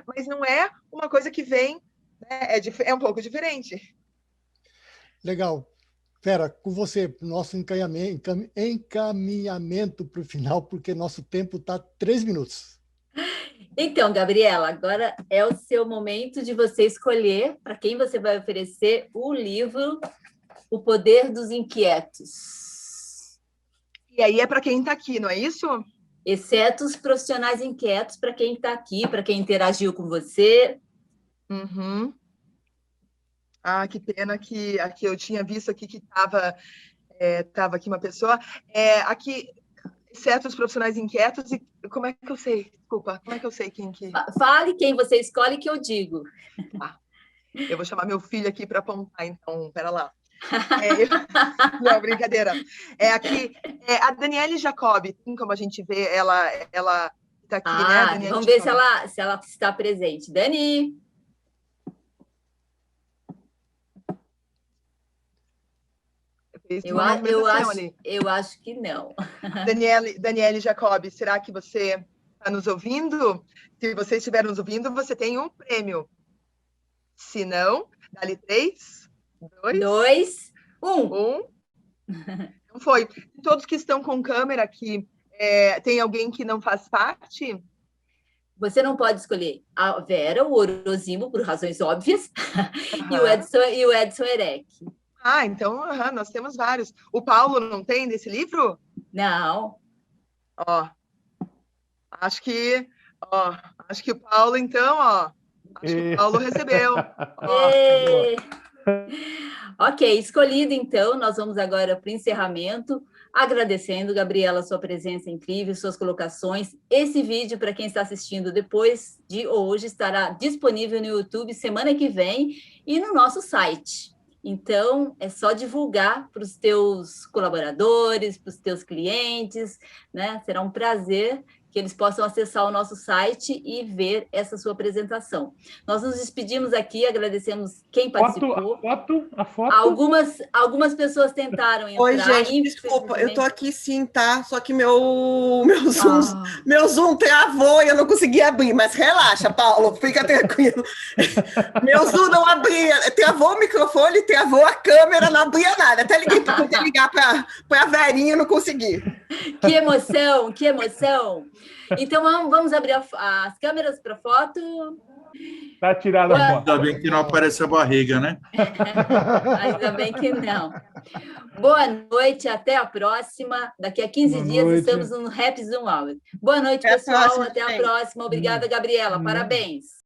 Mas não é uma coisa que vem, né, é um pouco diferente. Legal. Fera, com você, nosso encaminhamento para o final, porque nosso tempo está 3 minutos. Então, Gabriela, agora é o seu momento de você escolher para quem você vai oferecer o livro O Poder dos Inquietos. E aí é para quem está aqui, não é isso? Exceto os profissionais inquietos, para quem está aqui, para quem interagiu com você. Uhum. Ah, que pena que aqui eu tinha visto aqui que estava aqui uma pessoa. Aqui, exceto os profissionais inquietos, e como é que eu sei? Desculpa, como é que eu sei quem que... Fale quem você escolhe que eu digo. Tá. Eu vou chamar meu filho aqui para apontar, então, pera lá. Não, brincadeira. Aqui, a Daniele Jacobi, como a gente vê, ela está aqui, né? Daniele vamos Jacobi. ver se ela está presente. Dani! Eu acho que não. Daniele Jacobi, será que você está nos ouvindo? Se você estiver nos ouvindo, você tem um prêmio. Se não, dá-lhe 3, 2, 1. Não foi. Todos que estão com câmera aqui, tem alguém que não faz parte? Você não pode escolher a Vera, o Orozimo, por razões óbvias, e o Edson Erec. Então nós temos vários. O Paulo não tem desse livro? Não. Ó. Acho que o Paulo, então, acho que o Paulo recebeu. Ok, escolhido, então, nós vamos agora para o encerramento, agradecendo, Gabriela, sua presença incrível, suas colocações. Esse vídeo, para quem está assistindo depois de hoje, estará disponível no YouTube semana que vem e no nosso site. Então, é só divulgar para os teus colaboradores, para os teus clientes, né? Será um prazer que eles possam acessar o nosso site e ver essa sua apresentação. Nós nos despedimos aqui, agradecemos quem participou. A foto. Algumas pessoas tentaram entrar. Oi, gente, desculpa, eu estou aqui sim, tá? Só que meu Zoom travou e eu não consegui abrir, mas relaxa, Paulo, fica tranquilo. Meu Zoom não abria, travou o microfone, travou a câmera, não abria nada. Até liguei para poder ligar para a Verinha e não consegui. Que emoção, que emoção. Então, vamos abrir as câmeras para foto. Está tirada a foto. Ainda bem que não aparece a barriga, né? Ainda bem que não. Boa noite, até a próxima. Daqui a 15 dias estamos no Rap Zoom Hour. Boa noite, pessoal. Até a próxima. Obrigada, Gabriela. Parabéns.